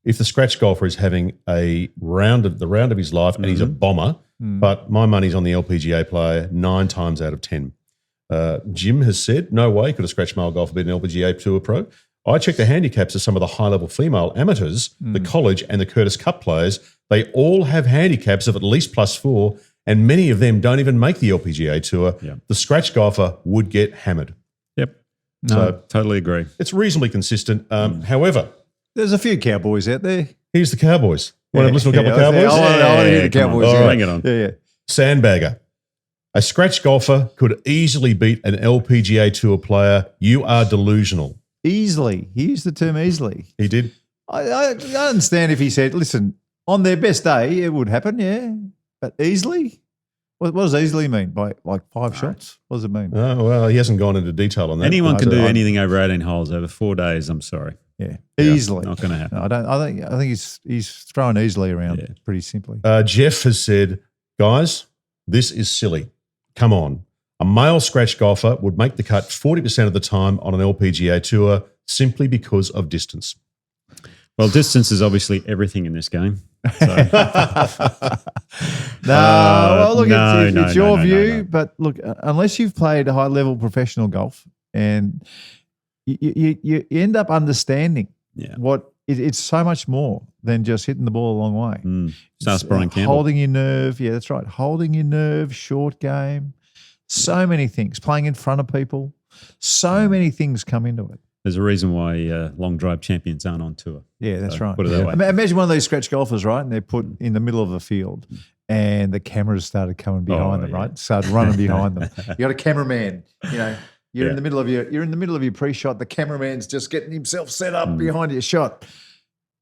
[SPEAKER 4] if the scratch golfer is having the round of his life and he's a bomber, but my money's on the LPGA player 9 times out of 10. Jim has said, no way could a scratch male golfer be an LPGA Tour pro. I checked the handicaps of some of the high-level female amateurs, the college and the Curtis Cup players. They all have handicaps of at least +4, and many of them don't even make the LPGA Tour.
[SPEAKER 3] Yeah.
[SPEAKER 4] The scratch golfer would get hammered.
[SPEAKER 3] Yep.
[SPEAKER 4] So
[SPEAKER 3] No, totally agree.
[SPEAKER 4] it's reasonably consistent. However,
[SPEAKER 2] There's a few Cowboys out there.
[SPEAKER 4] here's the Cowboys. Want to listen to a couple of Cowboys?
[SPEAKER 2] I want to hear the
[SPEAKER 3] come on.
[SPEAKER 2] Cowboys.
[SPEAKER 3] All
[SPEAKER 2] yeah.
[SPEAKER 3] right, bring it on.
[SPEAKER 2] Yeah.
[SPEAKER 4] Sandbagger. A scratch golfer could easily beat an LPGA Tour player. You are delusional.
[SPEAKER 2] Easily. He used the term easily.
[SPEAKER 4] He did.
[SPEAKER 2] I understand if he said, listen, on their best day, it would happen, yeah. But easily? What does easily mean? By like 5 shots? What does it mean?
[SPEAKER 4] Oh, well, he hasn't gone into detail on that.
[SPEAKER 3] Anyone can do anything over 18 holes over 4 days. I'm sorry.
[SPEAKER 2] Yeah. Easily.
[SPEAKER 3] Not going to happen.
[SPEAKER 2] No, I think he's throwing easily around pretty simply.
[SPEAKER 4] Jeff has said, guys, this is silly. Come on. A male scratch golfer would make the cut 40% of the time on an LPGA Tour simply because of distance.
[SPEAKER 3] Well, distance is obviously everything in this game.
[SPEAKER 2] Well, look, it's your
[SPEAKER 3] no,
[SPEAKER 2] view,
[SPEAKER 3] no.
[SPEAKER 2] but look, unless you've played high-level professional golf, and you end up understanding what it's so much more than just hitting the ball a long way.
[SPEAKER 3] Starts Brian Campbell.
[SPEAKER 2] Holding your nerve, yeah, that's right. Holding your nerve, short game, so many things. Playing in front of people, so many things come into it.
[SPEAKER 3] There's a reason why long drive champions aren't on tour.
[SPEAKER 2] Yeah, that's right.
[SPEAKER 3] Put it that way.
[SPEAKER 2] Imagine one of these scratch golfers, right? And they're put in the middle of a field, and the cameras started coming behind them, right? Started running behind them. You got a cameraman, You're in the middle of your pre-shot. The cameraman's just getting himself set up behind your shot.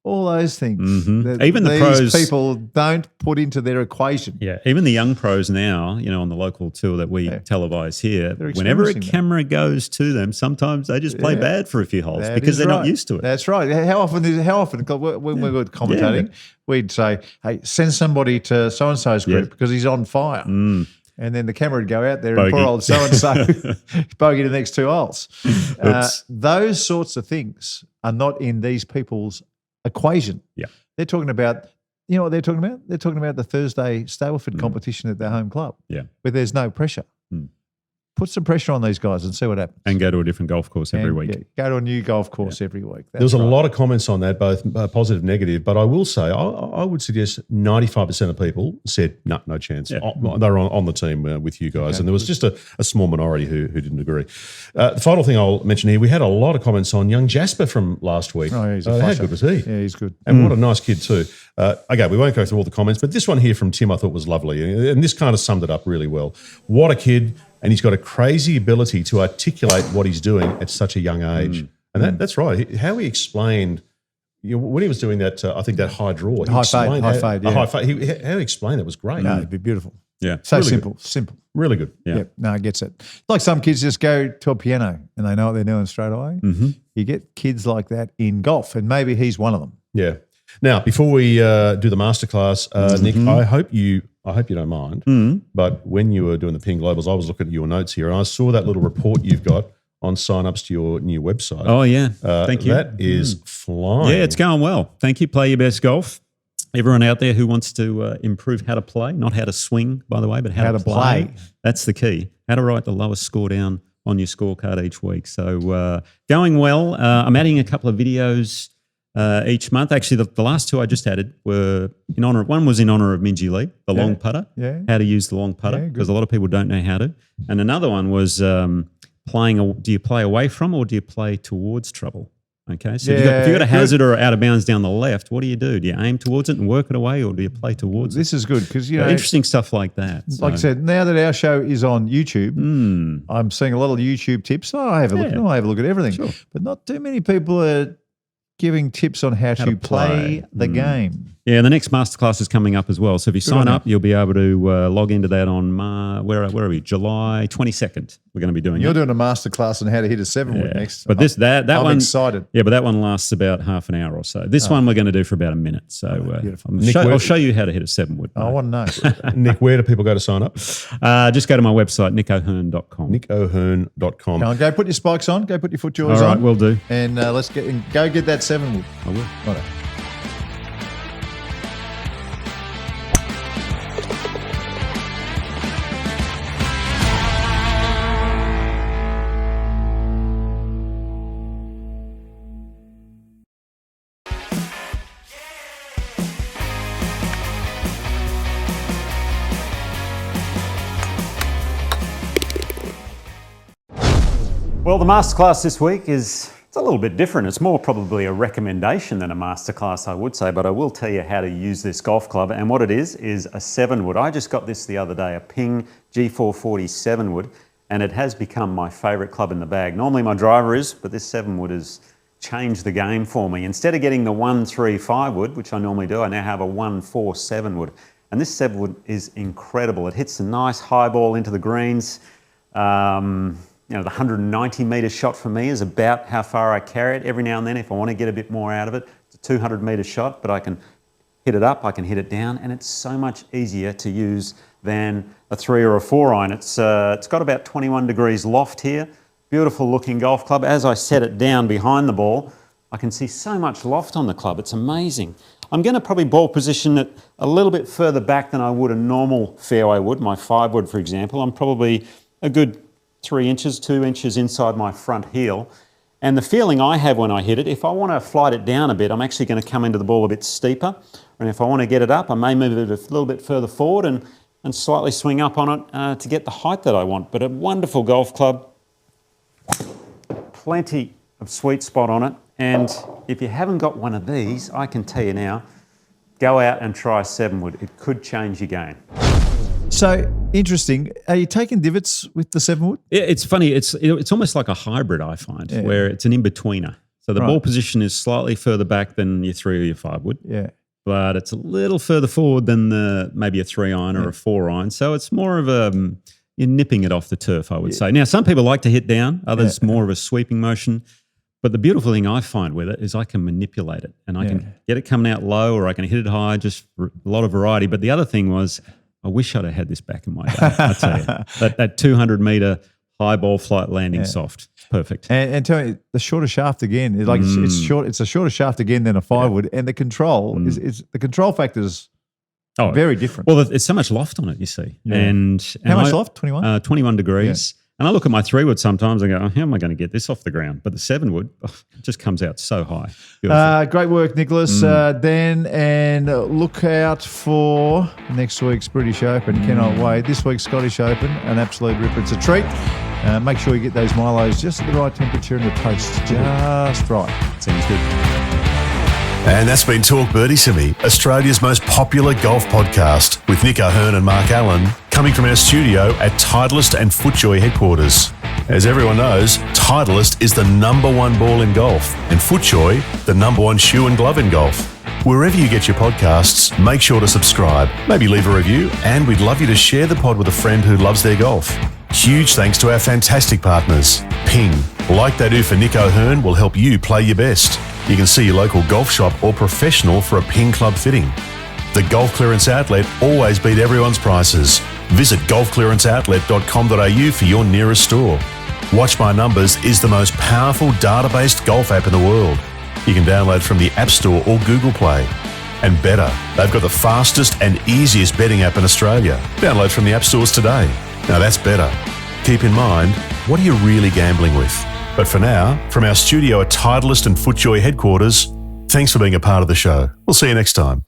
[SPEAKER 2] All those things.
[SPEAKER 3] Even the
[SPEAKER 2] these
[SPEAKER 3] pros,
[SPEAKER 2] people don't put into their equation.
[SPEAKER 3] Yeah, even the young pros now, on the local tour that we televise here, whenever a camera goes to them, sometimes they just play bad for a few holes because they're not used to it.
[SPEAKER 2] That's right. How often when we were commentating, we'd say, "Hey, send somebody to so and so's group because he's on fire." And then the camera would go out there and poor old so-and-so bogey the next 2 holes. Those sorts of things are not in these people's equation.
[SPEAKER 3] Yeah.
[SPEAKER 2] They're talking about, you know what they're talking about? They're talking about the Thursday Stableford competition at their home club where there's no pressure. Put some pressure on these guys and see what happens.
[SPEAKER 3] And go to a different golf course every week.
[SPEAKER 2] Yeah, go to a new golf course every week.
[SPEAKER 4] There was a lot of comments on that, both positive and negative, but I will say I would suggest 95% of people said, no chance.
[SPEAKER 3] Yeah.
[SPEAKER 4] They were on the team with you guys, and there was just a small minority who didn't agree. The final thing I'll mention here, we had a lot of comments on young Jasper from last week.
[SPEAKER 2] Oh, he's a
[SPEAKER 4] how
[SPEAKER 2] flasher.
[SPEAKER 4] good was he?
[SPEAKER 2] Yeah, he's good.
[SPEAKER 4] And what a nice kid too. Okay, we won't go through all the comments, but this one here from Tim I thought was lovely, and this kind of summed it up really well. What a kid. And he's got a crazy ability to articulate what he's doing at such a young age. And that's right. How he explained, when he was doing that, I think that high draw.
[SPEAKER 2] High fade.
[SPEAKER 4] How he explained that was great.
[SPEAKER 2] No, it'd be beautiful.
[SPEAKER 3] Yeah.
[SPEAKER 2] So
[SPEAKER 4] Really
[SPEAKER 2] simple.
[SPEAKER 4] Really good.
[SPEAKER 3] Yeah.
[SPEAKER 2] No, it gets it. Like some kids just go to a piano and they know what they're doing straight away. You get kids like that in golf, and maybe he's one of them.
[SPEAKER 4] Yeah. Now, before we do the masterclass, Nick, I hope you don't mind, but when you were doing the Ping Globals, I was looking at your notes here, and I saw that little report you've got on sign-ups to your new website.
[SPEAKER 3] Oh, yeah. Thank you.
[SPEAKER 4] That is flying.
[SPEAKER 3] Yeah, it's going well. Thank you. Play your best golf. Everyone out there who wants to improve how to play, not how to swing, by the way, but how to play. That's the key. How to write the lowest score down on your scorecard each week. So going well. I'm adding a couple of videos each month. Actually, the last two I just added were in honor. One was in honor of Minjee Lee, the long putter.
[SPEAKER 2] Yeah.
[SPEAKER 3] How to use the long putter, because a lot of people don't know how to. And another one was playing. Do you play away from or do you play towards trouble? Okay, so if you've got a hazard or out of bounds down the left, what do? Do you aim towards it and work it away, or do you play towards it?
[SPEAKER 2] This is good because
[SPEAKER 3] interesting stuff like that.
[SPEAKER 2] Like I said, now that our show is on YouTube, I'm seeing a lot of YouTube tips. I have a look. I have a look at everything, but not too many people are giving tips on how to play the game. Yeah,
[SPEAKER 3] the next masterclass is coming up as well. So if you sign up, you'll be able to log into that on where are we? July 22nd. We're going to be doing.
[SPEAKER 2] You're doing a masterclass on how to hit a 7-wood next.
[SPEAKER 3] But that
[SPEAKER 2] I'm
[SPEAKER 3] one,
[SPEAKER 2] excited.
[SPEAKER 3] Yeah, but that one lasts about half an hour or so. This one we're going to do for about a minute. So
[SPEAKER 2] beautiful.
[SPEAKER 3] I'll show you how to hit a 7-wood.
[SPEAKER 2] I want to know.
[SPEAKER 4] Nick, where do people go to sign up?
[SPEAKER 3] Just go to my website, nickohern.com.
[SPEAKER 4] nickohern.com.
[SPEAKER 2] Go put your spikes on. Go put your foot jaws
[SPEAKER 3] on. All right,
[SPEAKER 2] on.
[SPEAKER 3] will do.
[SPEAKER 2] And let's go get that 7-wood.
[SPEAKER 3] I will.
[SPEAKER 2] Right.
[SPEAKER 3] Well, the masterclass this week it's a little bit different. It's more probably a recommendation than a masterclass, I would say, but I will tell you how to use this golf club. And what it is a 7-wood. I just got this the other day, a Ping G440 7-wood, and it has become my favourite club in the bag. Normally my driver is, but this 7-wood has changed the game for me. Instead of getting the 1-3-5 wood, which I normally do, I now have a 1-4-7 wood. And this 7-wood is incredible. It hits a nice high ball into the greens. The 190 metre shot for me is about how far I carry it. Every now and then, if I want to get a bit more out of it, it's a 200 metre shot, but I can hit it up, I can hit it down, and it's so much easier to use than a 3 or a 4 iron. It's got about 21 degrees loft here. Beautiful looking golf club. As I set it down behind the ball, I can see so much loft on the club. It's amazing. I'm going to probably ball position it a little bit further back than I would a normal fairway wood, my 5-wood, for example. I'm probably a good 3 inches, 2 inches inside my front heel. And the feeling I have when I hit it, if I want to flight it down a bit, I'm actually going to come into the ball a bit steeper. And if I want to get it up, I may move it a little bit further forward and slightly swing up on it to get the height that I want. But a wonderful golf club, plenty of sweet spot on it. And if you haven't got one of these, I can tell you now, go out and try a 7-wood. It could change your game.
[SPEAKER 2] So interesting. Are you taking divots with the 7-wood?
[SPEAKER 3] Yeah, it's funny. It's almost like a hybrid, I find, where it's an in-betweener. So the ball position is slightly further back than your 3 or your 5-wood.
[SPEAKER 2] Yeah.
[SPEAKER 3] But it's a little further forward than maybe a 3-iron or a 4-iron. So it's more of you're nipping it off the turf, I would say. Now, some people like to hit down. Others more of a sweeping motion. But the beautiful thing I find with it is I can manipulate it and I can get it coming out low or I can hit it high, just a lot of variety. But the other thing was I wish I'd have had this back in my day, I tell you. That 200-metre high ball flight landing soft. Perfect.
[SPEAKER 2] And tell me, the shorter shaft again, it's short. It's a shorter shaft again than a 5-wood. And the control, is the control factor is very different.
[SPEAKER 3] Well, there's so much loft on it, you see. Yeah. And
[SPEAKER 2] how much loft? 21?
[SPEAKER 3] 21 degrees. Yeah. And I look at my 3-wood sometimes and go, how am I going to get this off the ground? But the 7-wood it just comes out so high.
[SPEAKER 2] Great work, Nicholas. And look out for next week's British Open. Cannot wait. This week's Scottish Open, an absolute ripper. It's a treat. Make sure you get those Milos just at the right temperature and the taste just right.
[SPEAKER 3] Sounds good.
[SPEAKER 1] And that's been Talk Birdie to Me, Australia's most popular golf podcast with Nick O'Hearn and Mark Allen, coming from our studio at Titleist and FootJoy headquarters. As everyone knows, Titleist is the #1 ball in golf and FootJoy the #1 shoe and glove in golf. Wherever you get your podcasts, make sure to subscribe, maybe leave a review, and we'd love you to share the pod with a friend who loves their golf. Huge thanks to our fantastic partners. Ping, like they do for Nick O'Hearn, will help you play your best. You can see your local golf shop or professional for a Ping club fitting. The Golf Clearance Outlet always beat everyone's prices. Visit golfclearanceoutlet.com.au for your nearest store. Watch My Numbers is the most powerful data-based golf app in the world. You can download from the App Store or Google Play. And better, they've got the fastest and easiest betting app in Australia. Download from the App Stores today. Now that's better. Keep in mind, what are you really gambling with? But for now, from our studio at Titleist and FootJoy headquarters, thanks for being a part of the show. We'll see you next time.